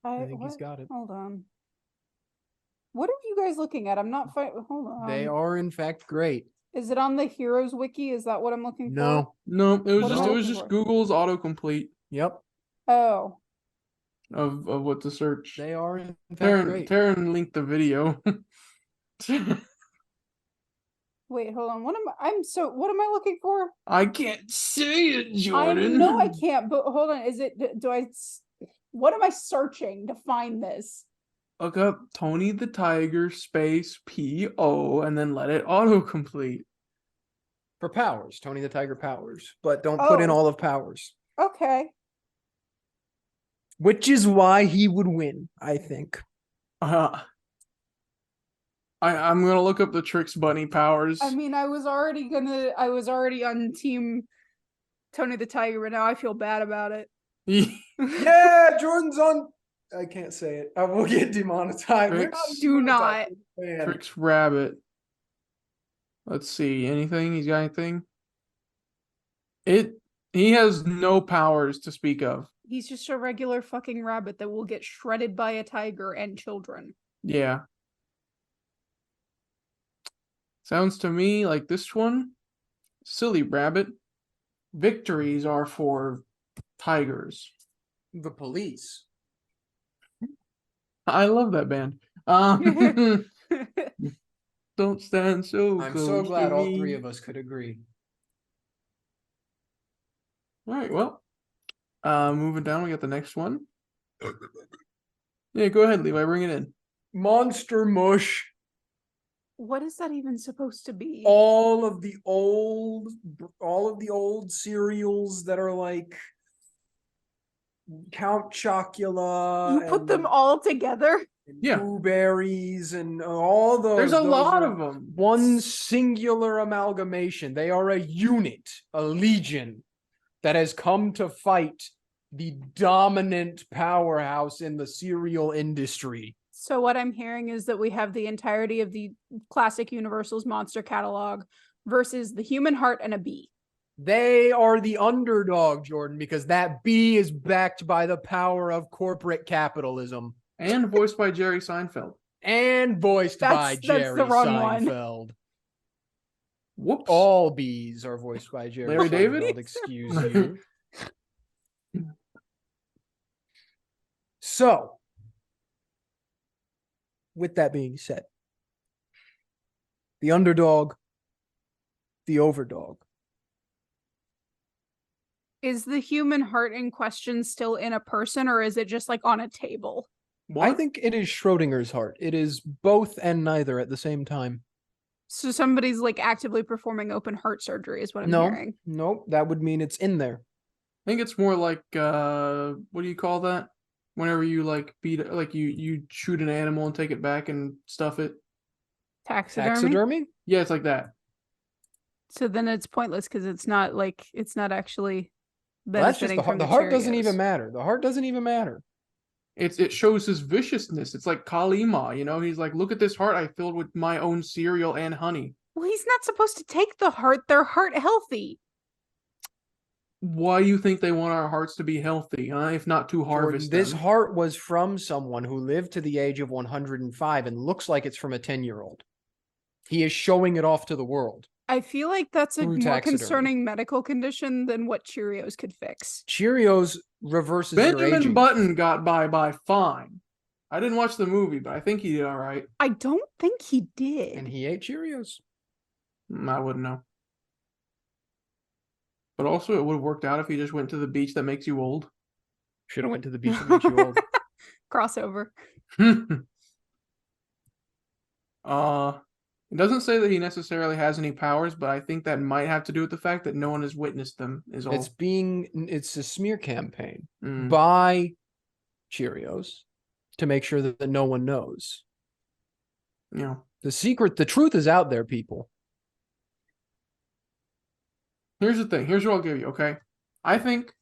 Speaker 3: I think he's got it.
Speaker 1: Hold on. What are you guys looking at? I'm not hold on.
Speaker 3: They are in fact great.
Speaker 1: Is it on the Heroes Wiki? Is that what I'm looking for?
Speaker 3: No.
Speaker 4: No, it was
Speaker 1: What am I
Speaker 4: just
Speaker 1: looking for?
Speaker 4: Google's autocomplete
Speaker 3: Yep.
Speaker 1: Oh.
Speaker 4: of what to search.
Speaker 3: They are in fact great.
Speaker 4: Taryn linked the video.
Speaker 1: Wait, hold on. What am I looking for?
Speaker 4: I can't say it, Jordan.
Speaker 1: I know I can't, but hold on. Is it, what am I searching to find this?
Speaker 4: Look up Tony the Tiger space PO and then let it autocomplete.
Speaker 3: For powers, Tony the Tiger powers. But don't put in
Speaker 1: Oh.
Speaker 3: all of powers.
Speaker 1: Okay.
Speaker 3: Which is why he would win, I think.
Speaker 4: I'm gonna look up the Tricks Bunny powers.
Speaker 1: I mean, I was already on team Tony the Tiger, but now I feel bad about it.
Speaker 3: Yeah, Jordan's on. I can't say it. I will get demonetized. We're
Speaker 4: Tricks.
Speaker 1: Do not.
Speaker 3: demonetized.
Speaker 4: Tricks Rabbit. Let's see. Anything? He's got anything? He has no powers to speak of.
Speaker 1: He's just a regular fucking rabbit that will get shredded by a tiger and children.
Speaker 4: Yeah. Sounds to me like this one. Silly Rabbit. Victories are for tigers.
Speaker 3: The police.
Speaker 4: I love that band. Don't stand so
Speaker 3: I'm
Speaker 4: close
Speaker 3: so glad
Speaker 4: to
Speaker 3: all
Speaker 4: me.
Speaker 3: three of us could agree.
Speaker 4: All right, well, moving down, we got the next one. Yeah, go ahead, Levi, bring it in.
Speaker 3: Monster Mush.
Speaker 1: What is that even supposed to be?
Speaker 3: All of the old cereals that are like Count Chocula.
Speaker 1: You put them all together?
Speaker 3: and
Speaker 4: Yeah.
Speaker 3: Blueberries and all those.
Speaker 4: There's a
Speaker 3: those
Speaker 4: lot
Speaker 3: are
Speaker 4: of them.
Speaker 3: One singular amalgamation. They are a unit, a legion that has come to fight the dominant powerhouse in the cereal industry.
Speaker 1: So what I'm hearing is that we have the entirety of the classic Universal's monster catalog versus the human heart and a bee.
Speaker 3: They are the underdog, Jordan, because that bee is backed by the power of corporate capitalism.
Speaker 4: And voiced by Jerry Seinfeld.
Speaker 3: And voiced by
Speaker 1: That's
Speaker 3: Jerry
Speaker 1: the wrong one.
Speaker 3: Seinfeld.
Speaker 4: Whoops.
Speaker 3: All bees are voiced by Jerry
Speaker 4: Larry David?
Speaker 3: Seinfeld, excuse you. So, with that being said, the underdog, the overdog.
Speaker 1: Is the human heart in question still in a person, or is it just like on a table?
Speaker 4: What?
Speaker 3: I think it is Schrodinger's heart. It is both and neither at the same time.
Speaker 1: So somebody's like actively performing open heart surgery is what I'm
Speaker 3: No,
Speaker 1: hearing.
Speaker 3: nope, that would mean it's in there.
Speaker 4: I think it's more like what do you call that? Whenever you like beat like you shoot an animal and take it back and stuff it.
Speaker 1: Taxidermy?
Speaker 3: Taxidermy?
Speaker 4: Yeah, it's like that.
Speaker 1: So then it's pointless because it's not actually
Speaker 3: Well, that's just
Speaker 1: benefiting
Speaker 3: the heart.
Speaker 1: from
Speaker 3: The heart doesn't
Speaker 1: Cheerios.
Speaker 3: even matter. The heart doesn't even matter.
Speaker 4: It shows his viciousness. It's like Kalima, you know. He's like, look at this heart I filled with my own cereal and honey.
Speaker 1: Well, he's not supposed to take the heart. They're heart healthy.
Speaker 4: why do you think they want our hearts to be healthy, huh? If not to
Speaker 3: Jordan,
Speaker 4: harvest
Speaker 3: this
Speaker 4: them.
Speaker 3: heart was from someone who lived to the age of 105 and looks like it's from a 10-year-old. He is showing it off to the world.
Speaker 1: I feel like that's a
Speaker 3: Through
Speaker 1: more
Speaker 3: taxidermy.
Speaker 1: concerning medical condition than what Cheerios could fix.
Speaker 3: Cheerios reverses your
Speaker 4: Benjamin
Speaker 3: aging.
Speaker 4: Button got by fine. I didn't watch the movie, but I think he did all right.
Speaker 1: I don't think he did.
Speaker 3: And he ate Cheerios.
Speaker 4: I wouldn't know. But also, it would have worked out if he just went to the beach that makes you old.
Speaker 3: Should have went to the beach that makes you old.
Speaker 1: Crossover.
Speaker 4: It doesn't say that he necessarily has any powers, but I think that might have to do with the fact that no one has witnessed them. Is all.
Speaker 3: It's a smear campaign
Speaker 4: Mm.
Speaker 3: by Cheerios to make sure that no one knows.
Speaker 4: Yeah.
Speaker 3: The truth is out there, people.
Speaker 4: Here's the thing. Here's what I'll give you. Okay, I think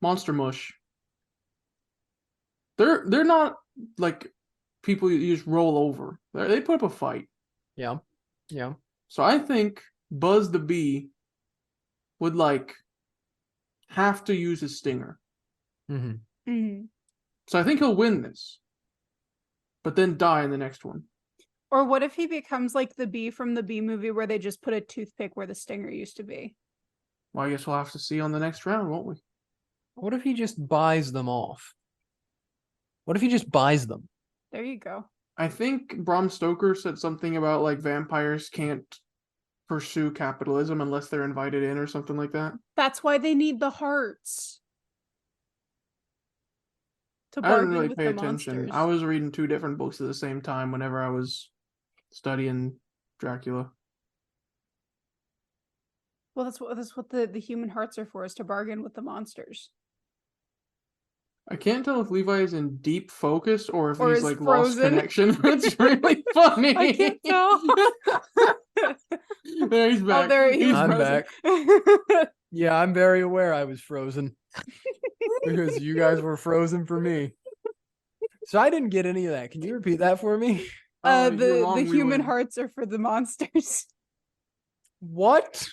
Speaker 4: Monster Mush. They're not like people you just roll over. They put up a fight.
Speaker 3: Yeah. Yeah.
Speaker 4: So I think Buzz the Bee would like have to use his stinger.
Speaker 3: Mm-hmm.
Speaker 1: Mm-hmm.
Speaker 4: So I think he'll win this, but then die in the next one.
Speaker 1: Or what if he becomes like the bee from the Bee Movie where they just put a toothpick where the stinger used to be?
Speaker 4: Well, I guess we'll have to see on the next round, won't we?
Speaker 3: What if he just buys them off? What if he just buys them?
Speaker 1: There you go.
Speaker 4: I think Bram Stoker said something about like vampires can't pursue capitalism unless they're invited in or something like that.
Speaker 1: That's why they need the hearts. To
Speaker 4: I didn't
Speaker 1: bargain
Speaker 4: really
Speaker 1: with
Speaker 4: pay
Speaker 1: the
Speaker 4: attention.
Speaker 1: monsters.
Speaker 4: I was reading 2 different books at the same time whenever I was studying Dracula.
Speaker 1: Well, that's what the human hearts are for, is to bargain with the monsters.
Speaker 4: I can't tell if Levi is in deep focus or if
Speaker 1: Or
Speaker 4: he's
Speaker 1: is
Speaker 4: like lost
Speaker 1: frozen.
Speaker 4: connection. It's really funny.
Speaker 1: I can't tell.
Speaker 4: There he's back.
Speaker 1: Oh, there he's
Speaker 3: I'm
Speaker 1: frozen.
Speaker 3: back. Yeah, I'm very aware I was frozen. Because you guys were frozen for me. So I didn't get any of that. Can you repeat that for me?
Speaker 4: You're
Speaker 1: The
Speaker 4: wrong, we
Speaker 1: human
Speaker 4: win.
Speaker 1: hearts are for the monsters.
Speaker 3: What?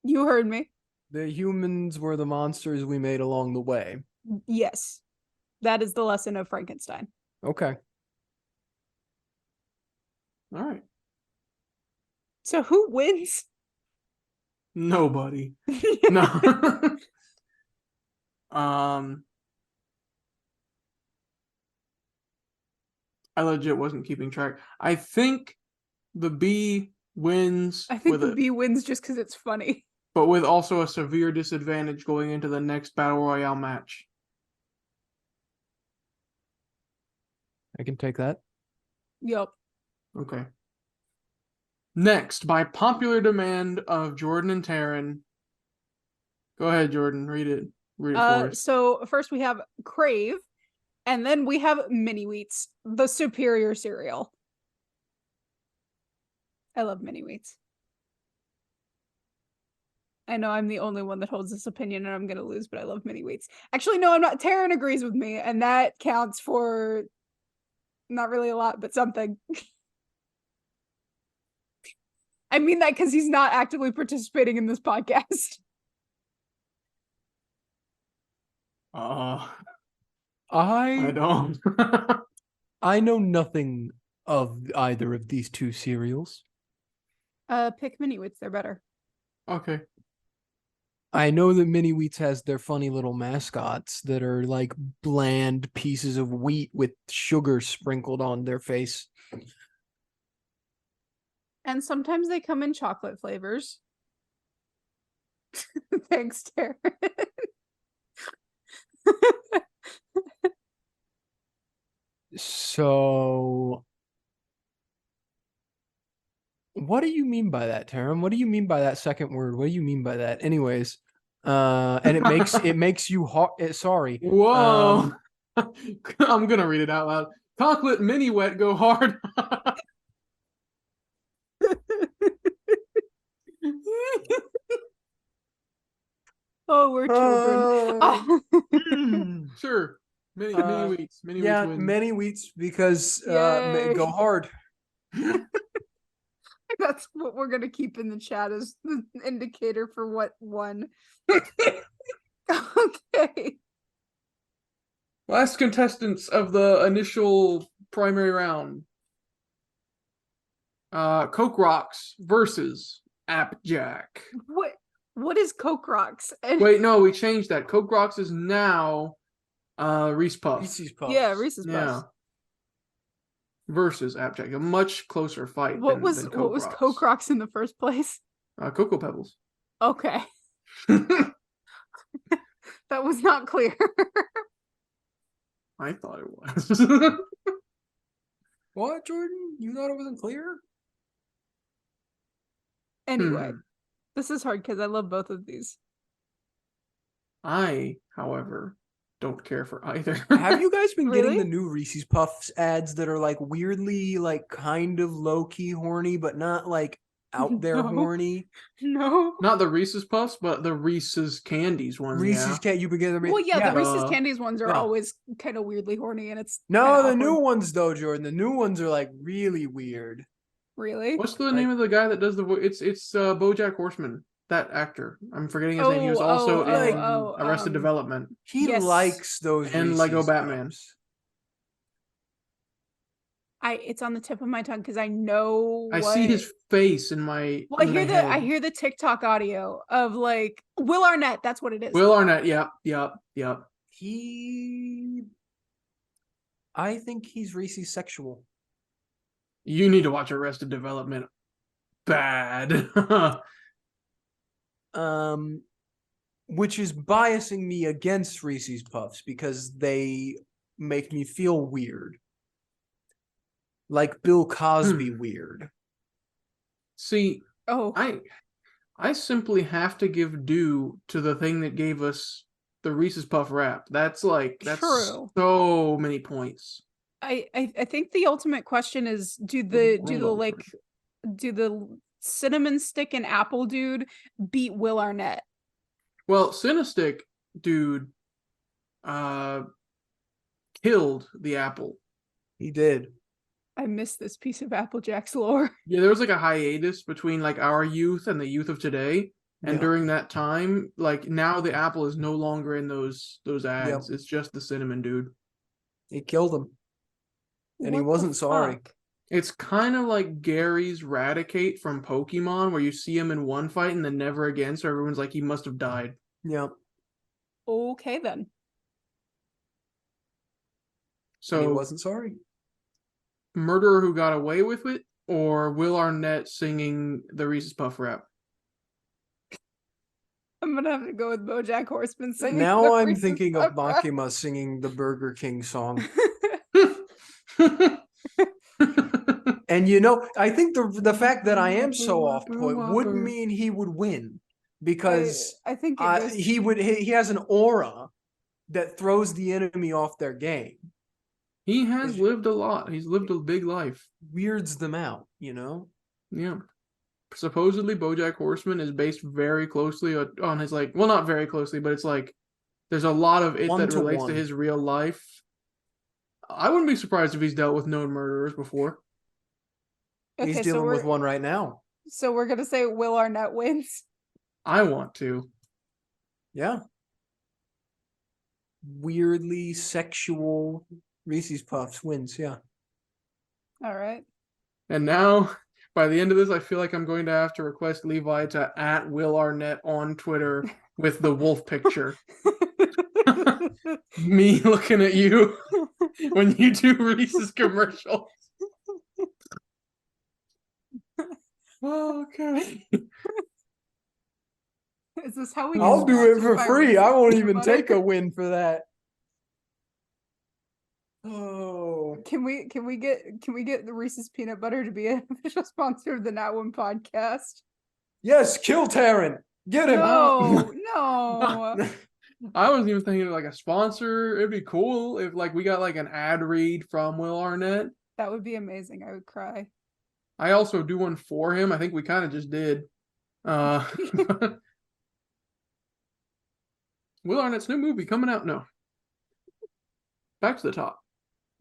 Speaker 1: You heard me.
Speaker 3: The humans were the monsters we made along the way.
Speaker 1: Yes. That is the lesson of Frankenstein.
Speaker 3: Okay.
Speaker 4: All right.
Speaker 1: So who wins?
Speaker 4: Nobody. No. I legit wasn't keeping track. I think the bee wins
Speaker 1: I think
Speaker 4: with
Speaker 1: the
Speaker 4: it,
Speaker 1: bee wins just because it's funny.
Speaker 4: but with also a severe disadvantage going into the next Battle Royale match.
Speaker 3: I can take that.
Speaker 1: Yup.
Speaker 4: Okay. Next, by popular demand of Jordan and Taryn. Go ahead, Jordan. Read it. Read it for us.
Speaker 1: So first we have Crave, and then we have Mini Wheats, the superior cereal. I love Mini Wheats. I know I'm the only one that holds this opinion and I'm going to lose, but I love Mini Wheats. Actually, no, I'm not. Taryn agrees with me, and that counts for not really a lot, but something. I mean that because he's not actively participating in this podcast.
Speaker 4: I
Speaker 3: I
Speaker 4: don't.
Speaker 3: I know nothing of either of these two cereals.
Speaker 1: Pick Mini Wheats, they're better.
Speaker 4: Okay.
Speaker 3: I know that Mini Wheats has their funny little mascots that are like bland pieces of wheat with sugar sprinkled on their face.
Speaker 1: And sometimes they come in chocolate flavors. Thanks, Taryn.
Speaker 3: So, what do you mean by that, Taryn? What do you mean by that second word? What do you mean by that? Anyways, and it makes you sorry.
Speaker 4: Whoa. I'm gonna read it out loud. Chocolate mini wet go hard.
Speaker 1: Oh, we're children.
Speaker 4: Sure. Mini wheats. Mini wheats win.
Speaker 3: Mini Wheats because
Speaker 1: Yay.
Speaker 3: go hard.
Speaker 1: I That's what we're gonna keep in the chat as the indicator for what won. Okay.
Speaker 4: Last contestants of the initial primary round. Coke Rocks versus Appjack.
Speaker 1: What is Coke Rocks?
Speaker 4: Wait, no, we changed that. Coke Rocks is now Reese Puffs.
Speaker 3: Reese's Puffs.
Speaker 1: Yeah, Reese's Puffs.
Speaker 4: Yeah. Versus Appjack. A much closer fight
Speaker 1: What
Speaker 4: than
Speaker 1: was
Speaker 4: Coke Rocks.
Speaker 1: Coke Rocks in the first place?
Speaker 4: Cocoa Pebbles.
Speaker 1: Okay. That was not clear.
Speaker 4: I thought it was.
Speaker 3: What, Jordan? You thought it wasn't clear?
Speaker 1: Anyway, this is hard because I love both of these.
Speaker 4: I, however, don't care for either.
Speaker 3: Have you guys been getting
Speaker 1: Really?
Speaker 3: the new Reese's Puffs ads that are like weirdly, like kind of low key horny, but not like out there
Speaker 1: No.
Speaker 3: horny?
Speaker 1: No.
Speaker 4: Not the Reese's Puffs, but the Reese's Candies ones.
Speaker 3: Reese's can't you begin to
Speaker 1: Well, yeah, the Reese's
Speaker 4: Uh,
Speaker 1: Candies ones are
Speaker 3: yeah.
Speaker 1: always kind of weirdly horny, and it's
Speaker 3: No,
Speaker 1: kinda
Speaker 3: the new
Speaker 1: awkward.
Speaker 3: ones though, Jordan. The new ones are like really weird.
Speaker 1: Really?
Speaker 4: What's the name of the guy that does the voice? It's BoJack Horseman. That actor. I'm forgetting his name. He was also in Arrested Development
Speaker 3: He
Speaker 1: Yes.
Speaker 3: likes those
Speaker 4: and Lego
Speaker 3: Reese's
Speaker 4: Batman.
Speaker 3: Puffs.
Speaker 1: It's on the tip of my tongue because I know
Speaker 4: I see his face in my.
Speaker 1: Well,
Speaker 4: in my
Speaker 1: I
Speaker 4: head.
Speaker 1: hear the TikTok audio of like Will Arnett. That's what it is.
Speaker 4: Will Arnett. Yep.
Speaker 3: I think he's Reese's sexual.
Speaker 4: You need to watch Arrested Development. Bad.
Speaker 3: Which is biasing me against Reese's Puffs because they make me feel weird. Like Bill Cosby weird.
Speaker 4: See,
Speaker 1: Oh,
Speaker 4: I simply have to give due to the thing that gave us the Reese's Puff rap. That's
Speaker 1: True.
Speaker 4: so many points.
Speaker 1: I think the ultimate question is do the cinnamon stick and apple dude beat Will Arnett?
Speaker 4: Well, Cinestick dude killed the apple.
Speaker 3: He did.
Speaker 1: I missed this piece of Applejack's lore.
Speaker 4: Yeah, there was like a hiatus between like our youth and the youth of today. And
Speaker 3: Yeah.
Speaker 4: during that time, like now the apple is no longer in those ads.
Speaker 3: Yep.
Speaker 4: It's just the cinnamon dude.
Speaker 3: He killed him. And he
Speaker 1: What the
Speaker 3: wasn't sorry.
Speaker 1: fuck?
Speaker 4: It's kind of like Gary's Raticate from Pokemon, where you see him in one fight and then never again. So everyone's like, he must have died.
Speaker 3: Yeah.
Speaker 1: Okay then.
Speaker 3: And he
Speaker 4: So
Speaker 3: wasn't sorry.
Speaker 4: Murderer Who Got Away with It, or Will Arnett singing the Reese's Puff rap?
Speaker 1: I'm gonna have to go with BoJack Horseman singing.
Speaker 3: Now
Speaker 1: the
Speaker 3: I'm
Speaker 1: Reese's
Speaker 3: thinking of
Speaker 1: Puff rap.
Speaker 3: Makima singing the Burger King song. And you know, I think the fact that I am so off point would mean he would win because
Speaker 1: I think it goes,
Speaker 3: he has an aura that throws the enemy off their game,
Speaker 4: He has lived a lot. He's lived a big life.
Speaker 3: weirds them out, you know?
Speaker 4: Yeah. Supposedly, BoJack Horseman is based very closely on his, like, well, not very closely, but it's like there's a lot of it that relates to
Speaker 3: 1-to-1.
Speaker 4: his real life. I wouldn't be surprised if he's dealt with known murderers before.
Speaker 3: He's
Speaker 1: okay,
Speaker 3: dealing with one right now.
Speaker 1: So we're gonna say Will Arnett wins.
Speaker 4: I want to.
Speaker 3: Yeah. Weirdly sexual Reese's Puffs wins, yeah.
Speaker 1: All right.
Speaker 4: And now, by the end of this, I feel like I'm going to have to request Levi to @Will Arnett on Twitter with the wolf picture. Me looking at you when you do Reese's commercials. Okay.
Speaker 1: Is this how we?
Speaker 3: I'll
Speaker 1: get
Speaker 3: do it
Speaker 1: sponsored
Speaker 3: for
Speaker 1: by
Speaker 3: free. I
Speaker 1: Reese's
Speaker 3: won't
Speaker 1: Peanut
Speaker 3: even
Speaker 1: Butter?
Speaker 3: take a win for that. Oh.
Speaker 1: Can we get the Reese's Peanut Butter to be an official sponsor of the Nat One Podcast?
Speaker 3: Yes, kill Taryn. Get him.
Speaker 1: No, no.
Speaker 4: I wasn't even thinking of like a sponsor. It'd be cool if like we got like an ad read from Will Arnett.
Speaker 1: That would be amazing. I would cry.
Speaker 4: I also do one for him. I think we kind of just did. Will Arnett's new movie coming out. No. Back to the top.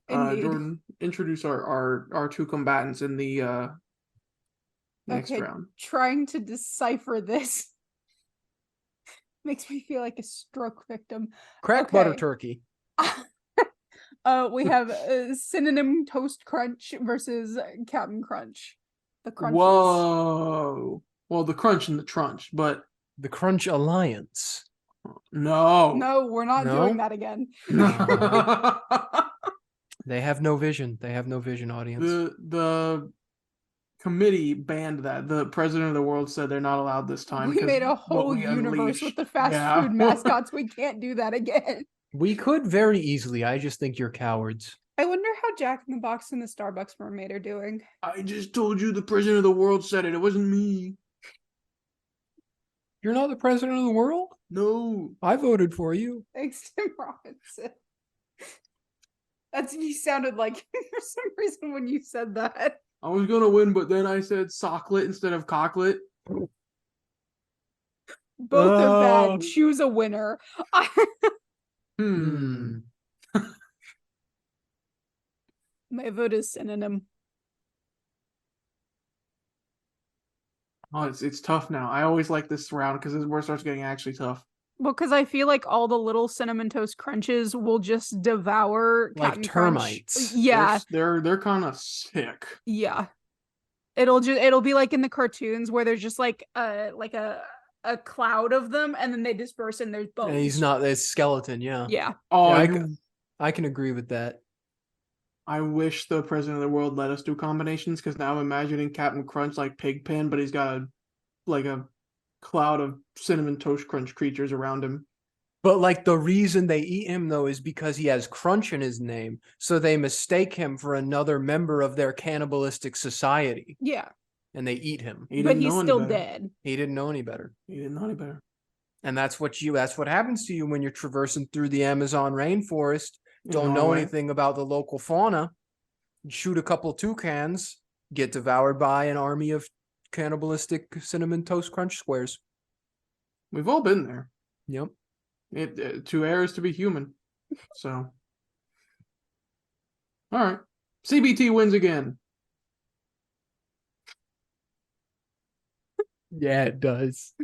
Speaker 1: Indeed.
Speaker 4: Jordan, introduce our two combatants in the next
Speaker 1: Okay,
Speaker 4: round.
Speaker 1: trying to decipher this makes me feel like a stroke victim.
Speaker 3: Crack butter
Speaker 1: Okay.
Speaker 3: turkey.
Speaker 1: We have Synonym Toast Crunch versus Captain Crunch. The crunches.
Speaker 4: Whoa. Well, the crunch and the trunch, but
Speaker 3: The Crunch Alliance.
Speaker 4: no.
Speaker 1: No, we're not
Speaker 3: No?
Speaker 1: doing that again.
Speaker 3: They have no vision. They have no vision, audience.
Speaker 4: The committee banned that. The president of the world said they're not allowed this time.
Speaker 1: We made a
Speaker 4: what
Speaker 1: whole
Speaker 4: we
Speaker 1: universe with
Speaker 4: unleashed.
Speaker 1: the fast
Speaker 4: Yeah.
Speaker 1: food mascots. We can't do that again.
Speaker 3: We could very easily. I just think you're cowards.
Speaker 1: I wonder how Jack in the Box and the Starbucks Mermaid are doing.
Speaker 4: I just told you the president of the world said it. It wasn't me.
Speaker 3: You're not the president of the world?
Speaker 4: No.
Speaker 3: I voted for you.
Speaker 1: Thanks, Tim Robinson. You sounded like for some reason when you said that.
Speaker 4: I was gonna win, but then I said socklet instead of cocklet.
Speaker 1: Both are
Speaker 3: Oh.
Speaker 1: bad. Choose a winner. My vote is Synonym.
Speaker 4: Oh, it's tough now. I always like this round because this is where it starts getting actually tough.
Speaker 1: Well, because I feel like all the little Cinnamon Toast Crunches will just devour
Speaker 3: Like
Speaker 1: Captain Crunch.
Speaker 3: termites.
Speaker 1: Yeah,
Speaker 4: They're kind of sick.
Speaker 1: yeah. It'll be like in the cartoons where there's just like a cloud of them, and then they disperse and there's bones.
Speaker 3: And he's not a skeleton, yeah.
Speaker 1: Yeah.
Speaker 4: Oh,
Speaker 3: Yeah, I can agree with that.
Speaker 4: I wish the president of the world let us do combinations because now I'm imagining Captain Crunch like Pigpen, but he's got a cloud of cinnamon toast crunch creatures around him.
Speaker 3: But like the reason they eat him though is because he has Crunch in his name, so they mistake him for another member of their cannibalistic society,
Speaker 1: Yeah.
Speaker 3: and they eat him.
Speaker 1: But he's still dead.
Speaker 3: He didn't know any better.
Speaker 4: He didn't know any better.
Speaker 3: And that's what happens to you when you're traversing through the Amazon rainforest. Don't know
Speaker 4: Norway.
Speaker 3: anything about the local fauna. Shoot a couple toucans, get devoured by an army of cannibalistic cinnamon toast crunch squares.
Speaker 4: We've all been there.
Speaker 3: Yep.
Speaker 4: To err is to be human. So, all right. CBT wins again.
Speaker 3: Yeah, it does.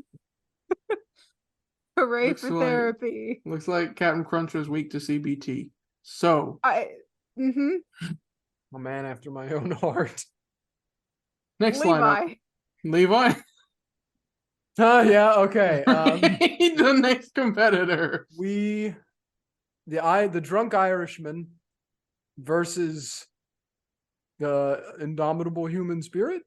Speaker 1: Hooray
Speaker 4: Looks
Speaker 1: for
Speaker 4: like-
Speaker 1: therapy.
Speaker 4: Looks like Captain Crunch was weak to CBT. So,
Speaker 3: A man after my own heart.
Speaker 4: next lineup.
Speaker 1: Levi.
Speaker 4: Levi.
Speaker 3: Yeah, okay.
Speaker 4: The next competitor.
Speaker 3: The drunk Irishman versus the indomitable human spirit.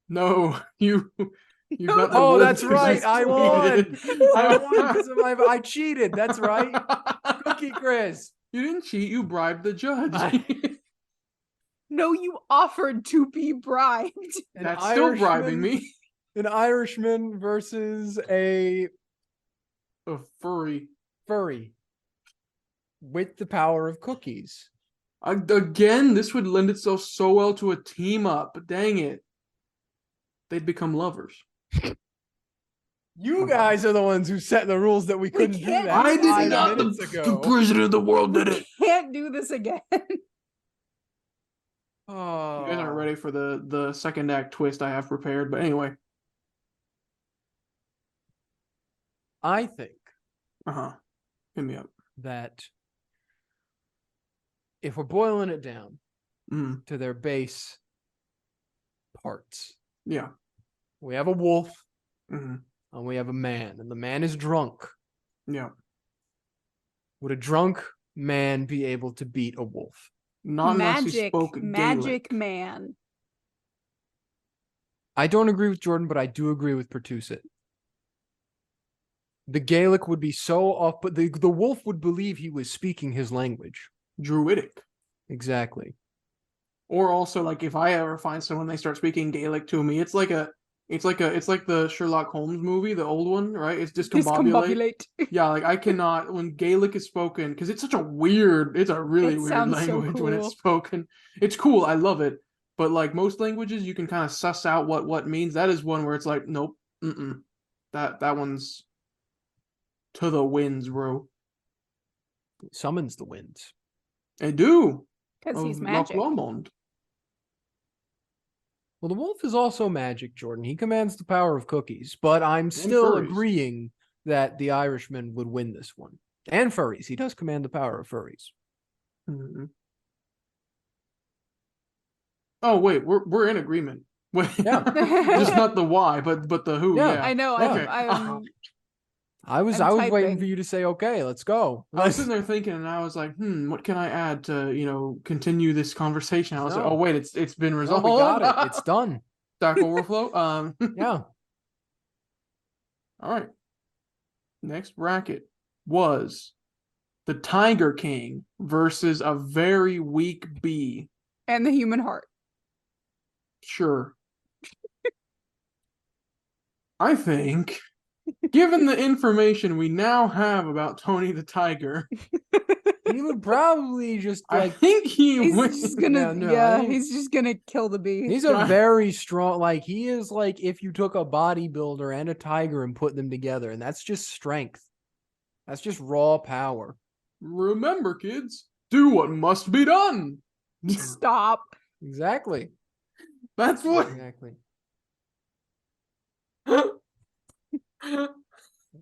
Speaker 4: No, you
Speaker 1: No.
Speaker 4: got the
Speaker 3: Oh,
Speaker 4: woods
Speaker 3: that's
Speaker 4: 'cause
Speaker 3: right.
Speaker 4: you
Speaker 3: I won.
Speaker 4: tweeted.
Speaker 3: I won because I cheated. That's right. Cookie Chris.
Speaker 4: You didn't cheat. You bribed the judge.
Speaker 1: No, you offered to be bribed.
Speaker 3: An
Speaker 4: That's still bribing
Speaker 3: Irishman-
Speaker 4: me.
Speaker 3: An Irishman versus a
Speaker 4: A furry.
Speaker 3: furry with the power of cookies.
Speaker 4: Again, this would lend itself so well to a team up. Dang it. They'd become lovers.
Speaker 3: You guys are the ones who set the rules that we couldn't do
Speaker 1: can't
Speaker 3: that
Speaker 1: do this.
Speaker 3: 5
Speaker 1: not.
Speaker 3: minutes ago.
Speaker 4: president of the world did it.
Speaker 1: Can't do this again.
Speaker 3: Oh.
Speaker 4: You guys aren't ready for the second act twist I have prepared, but anyway.
Speaker 3: I think
Speaker 4: Hit me up.
Speaker 3: that if we're boiling it down
Speaker 4: Mm,
Speaker 3: to their base parts,
Speaker 4: yeah.
Speaker 3: we have a wolf
Speaker 4: hmm
Speaker 3: and we have a man, and the man is drunk.
Speaker 4: Yeah.
Speaker 3: Would a drunk man be able to beat a wolf?
Speaker 4: Not unless he
Speaker 1: Magic,
Speaker 4: spoke
Speaker 1: magic
Speaker 4: Gaelic.
Speaker 1: man.
Speaker 3: I don't agree with Jordan, but I do agree with Pertuset. The Gaelic would be so off, but the wolf would believe he was speaking his language.
Speaker 4: Druidic.
Speaker 3: Exactly.
Speaker 4: Or also, like, if I ever find someone they start speaking Gaelic to me, it's like the Sherlock Holmes movie, the old one, right? It's discombobulate.
Speaker 1: Discombobulate.
Speaker 4: Yeah, like I cannot when Gaelic is spoken because it's a really
Speaker 1: It
Speaker 4: weird
Speaker 1: sounds so
Speaker 4: language when
Speaker 1: cool.
Speaker 4: it's spoken. It's cool, I love it, but like most languages, you can kind of suss out what means. That is one where it's like, nope, that one's to the winds, bro.
Speaker 3: Summons the winds.
Speaker 4: I do
Speaker 1: Because he's
Speaker 4: of
Speaker 1: magic.
Speaker 4: Loch Lomond.
Speaker 3: Well, the wolf is also magic, Jordan. He commands the power of cookies, but I'm still
Speaker 4: furries.
Speaker 3: agreeing that the Irishman would win this one. And furries. He does command the power of furries.
Speaker 4: Mhm. Oh wait, we're in agreement. Wait,
Speaker 3: Yeah.
Speaker 4: just not the why, but the who.
Speaker 3: Yeah.
Speaker 4: Yeah,
Speaker 1: I know.
Speaker 4: Okay.
Speaker 3: I was
Speaker 1: I'm
Speaker 3: waiting
Speaker 1: typing.
Speaker 3: for you to say, okay, let's go.
Speaker 4: I was sitting there thinking, and I was like, what can I add to continue this conversation? I was like,
Speaker 3: No.
Speaker 4: oh wait, it's been
Speaker 3: No,
Speaker 4: resolved.
Speaker 3: we got it. It's done.
Speaker 4: Stack Overflow.
Speaker 3: Yeah.
Speaker 4: All right. Next bracket was the Tiger King versus a very weak bee.
Speaker 1: And the human heart.
Speaker 4: Sure. I think, given the information we now have about Tony the Tiger,
Speaker 3: He would probably just
Speaker 4: I
Speaker 3: like
Speaker 4: think he
Speaker 1: He's
Speaker 4: wins.
Speaker 1: just gonna,
Speaker 3: Yeah, no, I think-
Speaker 1: he's just gonna kill the bee.
Speaker 3: he's a very strong, like he is like if you took a bodybuilder and a tiger and put them together, and that's just strength. That's just raw power.
Speaker 4: Remember, kids, do what must be done.
Speaker 1: Stop.
Speaker 3: Exactly.
Speaker 4: That's what.
Speaker 3: Exactly.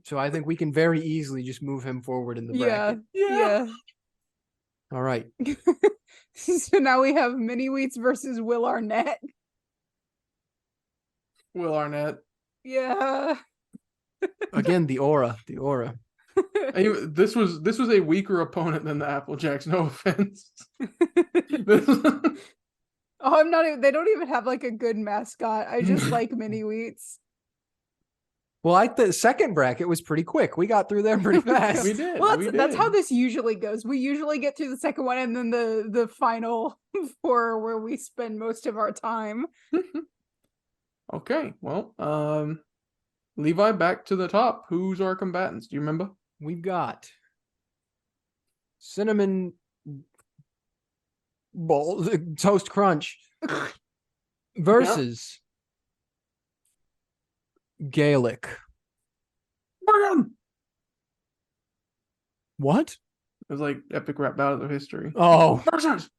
Speaker 3: So I think we can very easily just move him forward in the bracket.
Speaker 1: Yeah.
Speaker 3: All right.
Speaker 1: So now we have Mini Wheats versus Will Arnett.
Speaker 4: Will Arnett.
Speaker 1: Yeah.
Speaker 3: Again, the aura. The aura.
Speaker 4: This was a weaker opponent than the Applejacks. No offense.
Speaker 1: Oh, I'm not even, they don't even have like a good mascot. I just like Mini Wheats.
Speaker 3: Well, the second bracket was pretty quick. We got through there pretty fast.
Speaker 4: We did.
Speaker 1: Well,
Speaker 4: we
Speaker 1: that's how
Speaker 4: did.
Speaker 1: this usually goes. We usually get through the second one and then the final four where we spend most of our time.
Speaker 4: Okay, well, Levi, back to the top. Who's our combatants? Do you remember?
Speaker 3: We've got cinnamon balls, toast crunch versus Gaelic.
Speaker 4: Bam!
Speaker 3: What?
Speaker 4: It was like epic rap battle of history.
Speaker 3: Oh,
Speaker 4: Versus.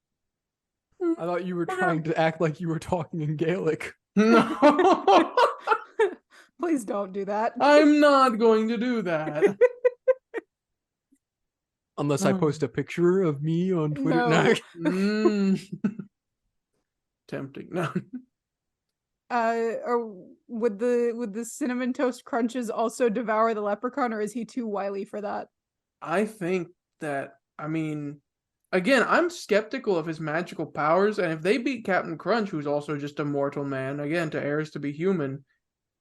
Speaker 3: I thought you were trying to act like you were talking in Gaelic.
Speaker 4: No,
Speaker 1: Please don't do that.
Speaker 4: I'm not going to do that.
Speaker 3: Unless I post a picture of me on Twitter.
Speaker 1: No.
Speaker 4: Mm. Tempting. No.
Speaker 1: Or would the cinnamon toast crunches also devour the leprechaun, or is he too wily for that?
Speaker 4: I think that, I mean, again, I'm skeptical of his magical powers, and if they beat Captain Crunch, who's also just a mortal man, again, to heirs to be human,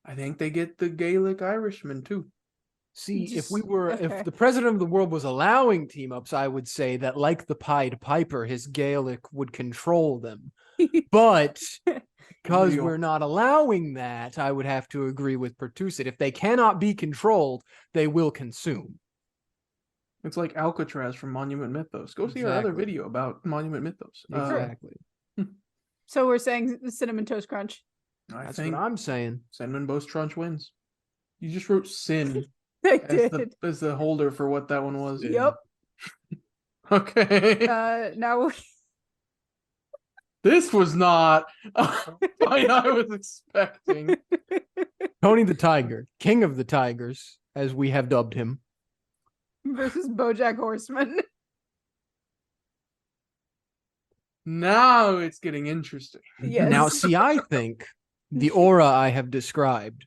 Speaker 4: I think they get the Gaelic Irishman too.
Speaker 3: See,
Speaker 1: Just-
Speaker 3: if
Speaker 1: okay.
Speaker 3: the president of the world was allowing team ups, I would say that, like the Pied Piper, his Gaelic would control them. But because
Speaker 4: Real.
Speaker 3: we're not allowing that, I would have to agree with Pertuset. If they cannot be controlled, they will consume.
Speaker 4: It's like Alcatraz from Monument Mythos. Go see our other
Speaker 3: Exactly.
Speaker 4: video about Monument Mythos.
Speaker 3: Exactly.
Speaker 1: So we're saying the cinnamon toast crunch.
Speaker 4: I
Speaker 3: That's
Speaker 4: think
Speaker 3: what I'm saying.
Speaker 4: Cinnamon Boast Crunch wins. You just wrote sin
Speaker 1: I
Speaker 4: as
Speaker 1: did.
Speaker 4: as the holder for what that one was.
Speaker 1: Yep.
Speaker 4: Okay.
Speaker 1: Now
Speaker 4: This was not what I was expecting.
Speaker 3: Tony the Tiger, King of the Tigers, as we have dubbed him.
Speaker 1: versus BoJack Horseman.
Speaker 4: Now it's getting interesting.
Speaker 1: Yes.
Speaker 3: Now, see, I think the aura I have described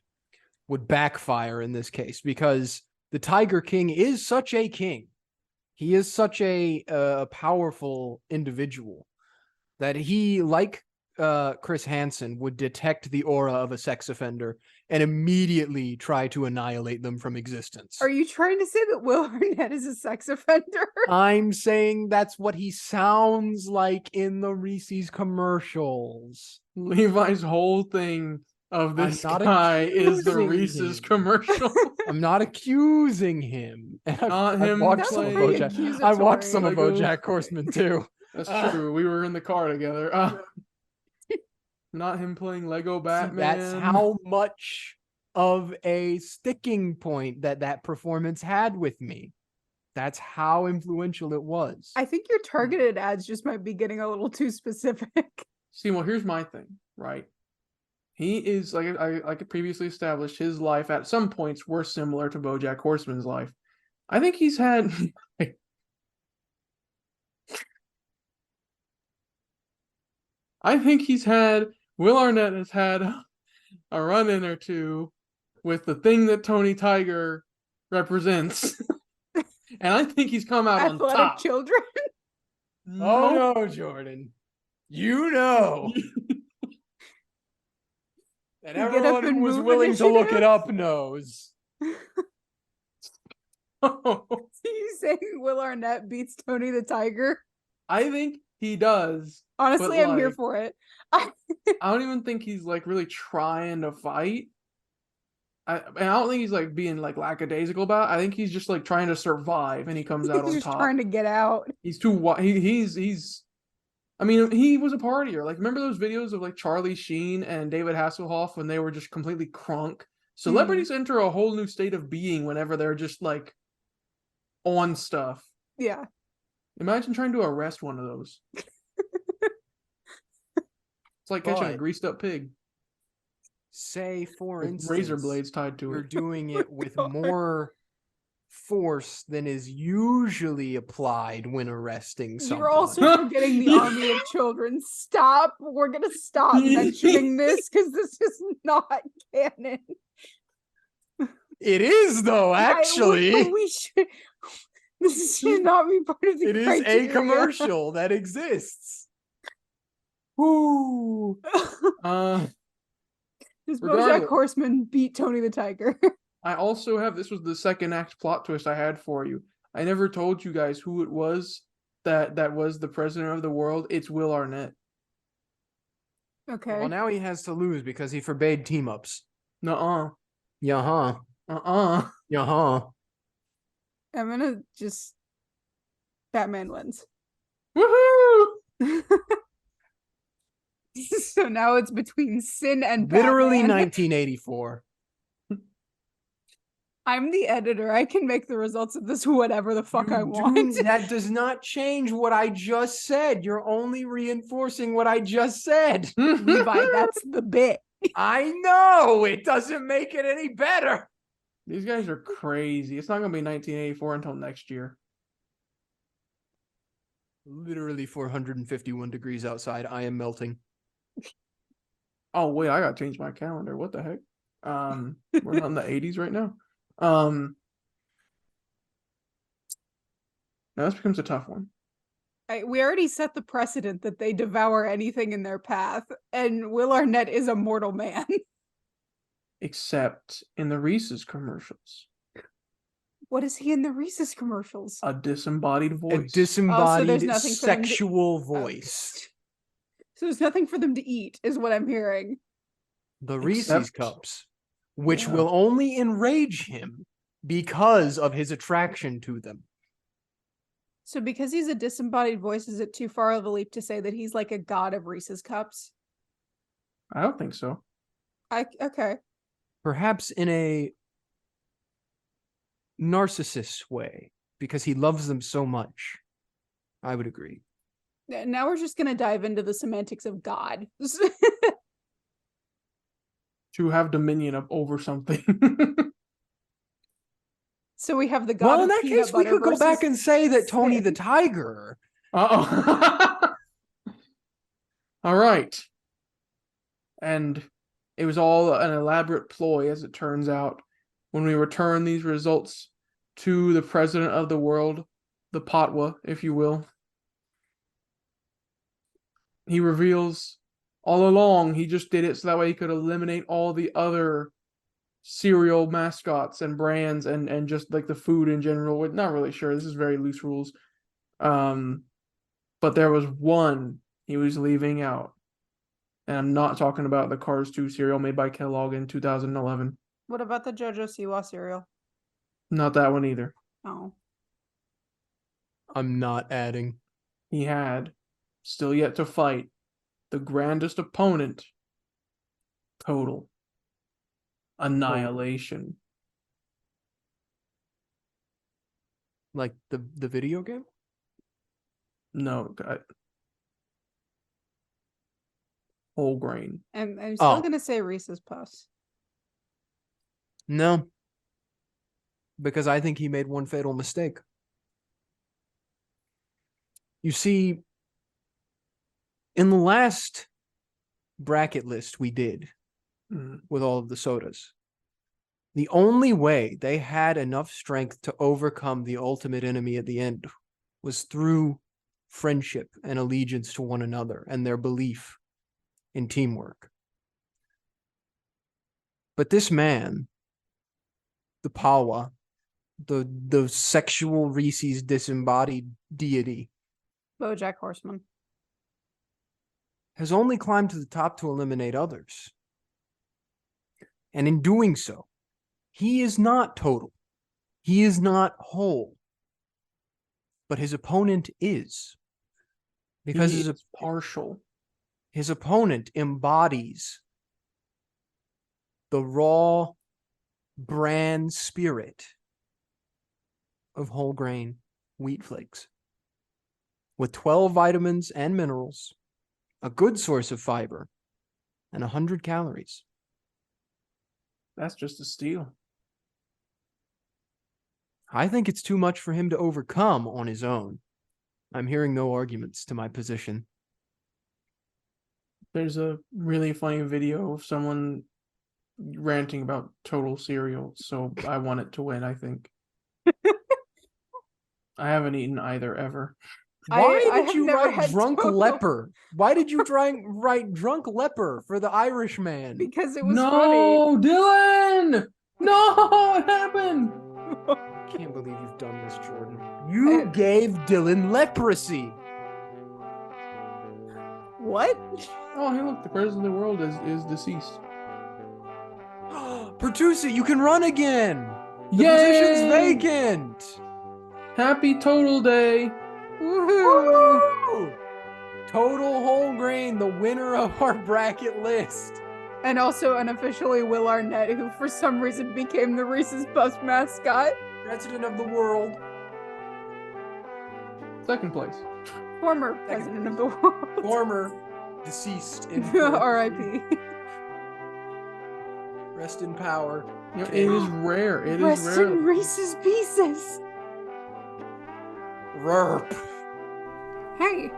Speaker 3: would backfire in this case because the Tiger King is such a king. He is such a powerful individual that he, like Chris Hansen, would detect the aura of a sex offender and immediately try to annihilate them from existence.
Speaker 1: Are you trying to say that Will Arnett is a sex offender?
Speaker 3: I'm saying that's what he sounds like in the Reese's commercials.
Speaker 4: Levi's whole thing of
Speaker 3: I'm
Speaker 4: this
Speaker 3: not
Speaker 4: guy is the
Speaker 3: accusing
Speaker 4: Reese's
Speaker 3: him.
Speaker 4: commercial.
Speaker 3: I'm not accusing him. And
Speaker 4: Not him
Speaker 3: watched
Speaker 1: That's
Speaker 3: some of
Speaker 1: pretty
Speaker 3: BoJack. I watched some of
Speaker 4: accusatory.
Speaker 3: BoJack Horseman too.
Speaker 4: That's true. We were in the car together. Not him playing Lego
Speaker 3: See,
Speaker 4: Batman.
Speaker 3: that's how much of a sticking point that performance had with me. That's how influential it was.
Speaker 1: I think your targeted ads just might be getting a little too specific.
Speaker 4: See, well, here's my thing, right? He is like I previously established. His life at some points were similar to BoJack Horseman's life. I think he's had. I think he's had. Will Arnett has had a run-in or two with the thing that Tony Tiger represents, and I think he's come out on
Speaker 1: Athletic
Speaker 4: top.
Speaker 1: children.
Speaker 3: Oh no, Jordan. You know. And
Speaker 1: You get up
Speaker 3: everyone
Speaker 1: and
Speaker 3: who was
Speaker 1: move
Speaker 3: willing to look it
Speaker 1: initiative?
Speaker 3: up knows.
Speaker 1: You saying Will Arnett beats Tony the Tiger?
Speaker 4: I think he does.
Speaker 1: Honestly,
Speaker 4: but,
Speaker 1: I'm here
Speaker 4: like,
Speaker 1: for it.
Speaker 4: I don't even think he's like really trying to fight. I don't think he's like being like lackadaisical about it. I think he's just like trying to survive, and he comes out
Speaker 1: He's
Speaker 4: on
Speaker 1: just
Speaker 4: top.
Speaker 1: trying to get out.
Speaker 4: He's too he's. I mean, he was a partier. Like, remember those videos of like Charlie Sheen and David Hasselhoff when they were just completely crunk? Celebrities enter a whole new state of being whenever they're just like on stuff.
Speaker 1: Yeah.
Speaker 4: Imagine trying to arrest one of those. It's like catching a
Speaker 3: But-
Speaker 4: greased up pig
Speaker 3: Say, for
Speaker 4: with
Speaker 3: instance,
Speaker 4: razor blades tied to
Speaker 3: you're
Speaker 4: it.
Speaker 3: doing it with more force than is usually applied when arresting someone.
Speaker 1: You're also forgetting the army of children. Stop. We're going to stop mentioning this because this is not canon.
Speaker 3: It is, though, actually.
Speaker 1: We should. This should not be part of the
Speaker 3: It is
Speaker 1: criteria.
Speaker 3: a commercial that exists.
Speaker 4: Woo!
Speaker 1: Does BoJack
Speaker 4: Regardless.
Speaker 1: Horseman beat Tony the Tiger?
Speaker 4: I also have, this was the second act plot twist I had for you. I never told you guys who it was that was the president of the world. It's Will Arnett.
Speaker 1: Okay.
Speaker 3: Well, now he has to lose because he forbade team-ups.
Speaker 4: Nuh-uh.
Speaker 3: Yeah-huh.
Speaker 4: Uh-uh.
Speaker 3: Yeah-huh.
Speaker 1: I'm gonna just. Batman wins.
Speaker 4: Woohoo!
Speaker 1: So now it's between Sin and
Speaker 3: Literally
Speaker 1: Batman.
Speaker 3: 1984.
Speaker 1: I'm the editor. I can make the results of this whatever the fuck I want.
Speaker 3: That does not change what I just said. You're only reinforcing what I just said.
Speaker 1: Levi, that's the bit.
Speaker 3: I know. It doesn't make it any better.
Speaker 4: These guys are crazy. It's not going to be 1984 until next year.
Speaker 3: Literally 451 degrees outside. I am melting.
Speaker 4: Oh, wait, I got to change my calendar. What the heck? We're not in the 80s right now. Now this becomes a tough one.
Speaker 1: We already set the precedent that they devour anything in their path, and Will Arnett is a mortal man.
Speaker 4: Except in the Reese's commercials.
Speaker 1: What is he in the Reese's commercials?
Speaker 4: A disembodied
Speaker 3: A
Speaker 4: voice.
Speaker 3: disembodied
Speaker 1: there's nothing for them to-
Speaker 3: sexual voice.
Speaker 1: So there's nothing for them to eat, is what I'm hearing.
Speaker 3: The Reese's
Speaker 4: Except-
Speaker 3: cups, which
Speaker 4: Yeah.
Speaker 3: will only enrage him because of his attraction to them.
Speaker 1: So because he's a disembodied voice, is it too far of a leap to say that he's like a god of Reese's cups?
Speaker 4: I don't think so.
Speaker 1: Okay.
Speaker 3: Perhaps in a narcissist way, because he loves them so much. I would agree.
Speaker 1: Now we're just gonna dive into the semantics of God.
Speaker 4: To have dominion over something.
Speaker 1: So we have the god
Speaker 3: Well,
Speaker 1: of
Speaker 3: in that
Speaker 1: peanut
Speaker 3: case, we
Speaker 1: butter
Speaker 3: could go back
Speaker 1: versus
Speaker 3: and say that Tony
Speaker 1: Sin.
Speaker 3: the Tiger.
Speaker 4: Uh-oh. All right. And it was all an elaborate ploy, as it turns out, when we return these results to the president of the world, the Patwa, if you will. He reveals all along he just did it so that way he could eliminate all the other cereal mascots and brands and just like the food in general. We're not really sure. This is very loose rules. But there was one he was leaving out. And I'm not talking about the Cars 2 cereal made by Kellogg in 2011.
Speaker 1: What about the JoJo Siwa cereal?
Speaker 4: Not that one either.
Speaker 1: Oh.
Speaker 3: I'm not adding.
Speaker 4: He had, still yet to fight, the grandest opponent. Total annihilation.
Speaker 3: Like the video game?
Speaker 4: No, whole grain.
Speaker 1: I'm still
Speaker 3: Oh.
Speaker 1: gonna say Reese's Puffs.
Speaker 3: No. Because I think he made one fatal mistake. You see, in the last bracket list we did with all of the sodas, the only way they had enough strength to overcome the ultimate enemy at the end was through friendship and allegiance to one another and their belief in teamwork. But this man, the Pawa, the sexual Reese's disembodied deity,
Speaker 1: BoJack Horseman.
Speaker 3: has only climbed to the top to eliminate others. And in doing so, he is not total. He is not whole. But his opponent is. Because
Speaker 4: He is partial.
Speaker 3: his opponent embodies the raw bran spirit of whole grain wheat flakes. With 12 vitamins and minerals, a good source of fiber, and 100 calories.
Speaker 4: That's just a steal.
Speaker 3: I think it's too much for him to overcome on his own. I'm hearing no arguments to my position.
Speaker 4: There's a really funny video of someone ranting about total cereal, so I want it to win, I think. I haven't eaten either ever.
Speaker 3: Why
Speaker 1: I
Speaker 3: did
Speaker 1: have
Speaker 3: you
Speaker 1: never
Speaker 3: write
Speaker 1: had
Speaker 3: drunk
Speaker 1: total.
Speaker 3: leper? Why did you write drunk leper for the Irishman?
Speaker 1: Because it was
Speaker 4: No, Dylan! No, what happened?
Speaker 3: I can't believe you've done this, Jordan. You gave Dylan leprosy.
Speaker 1: funny. What?
Speaker 4: Oh, hey, look, the president of the world is deceased.
Speaker 3: Pertuset, you can run again. The
Speaker 4: Yay!
Speaker 3: position's vacant.
Speaker 4: Happy Total Day!
Speaker 1: Woohoo!
Speaker 3: Woo! Total whole grain, the winner of our bracket list.
Speaker 1: And also unofficially Will Arnett, who for some reason became the Reese's Puffs mascot.
Speaker 3: President of the world.
Speaker 4: Second place.
Speaker 1: Former president of the world.
Speaker 3: Former deceased in
Speaker 1: R.I.P.
Speaker 3: Rest in power.
Speaker 4: You know, it is rare. It is
Speaker 1: Rest
Speaker 4: rare.
Speaker 1: in Reese's Pieces.
Speaker 3: Rurp.
Speaker 1: Hey,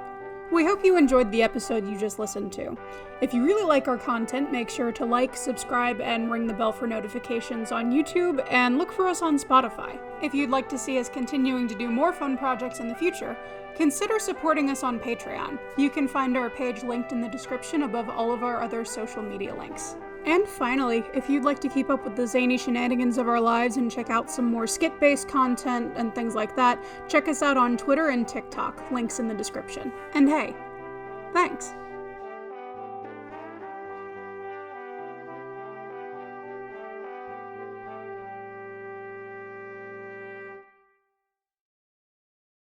Speaker 1: we hope you enjoyed the episode you just listened to. If you really like our content, make sure to like, subscribe, and ring the bell for notifications on YouTube, and look for us on Spotify. If you'd like to see us continuing to do more fun projects in the future, consider supporting us on Patreon. You can find our page linked in the description above all of our other social media links. And finally, if you'd like to keep up with the zany shenanigans of our lives and check out some more skit-based content and things like that, check us out on Twitter and TikTok, links in the description. And hey, thanks!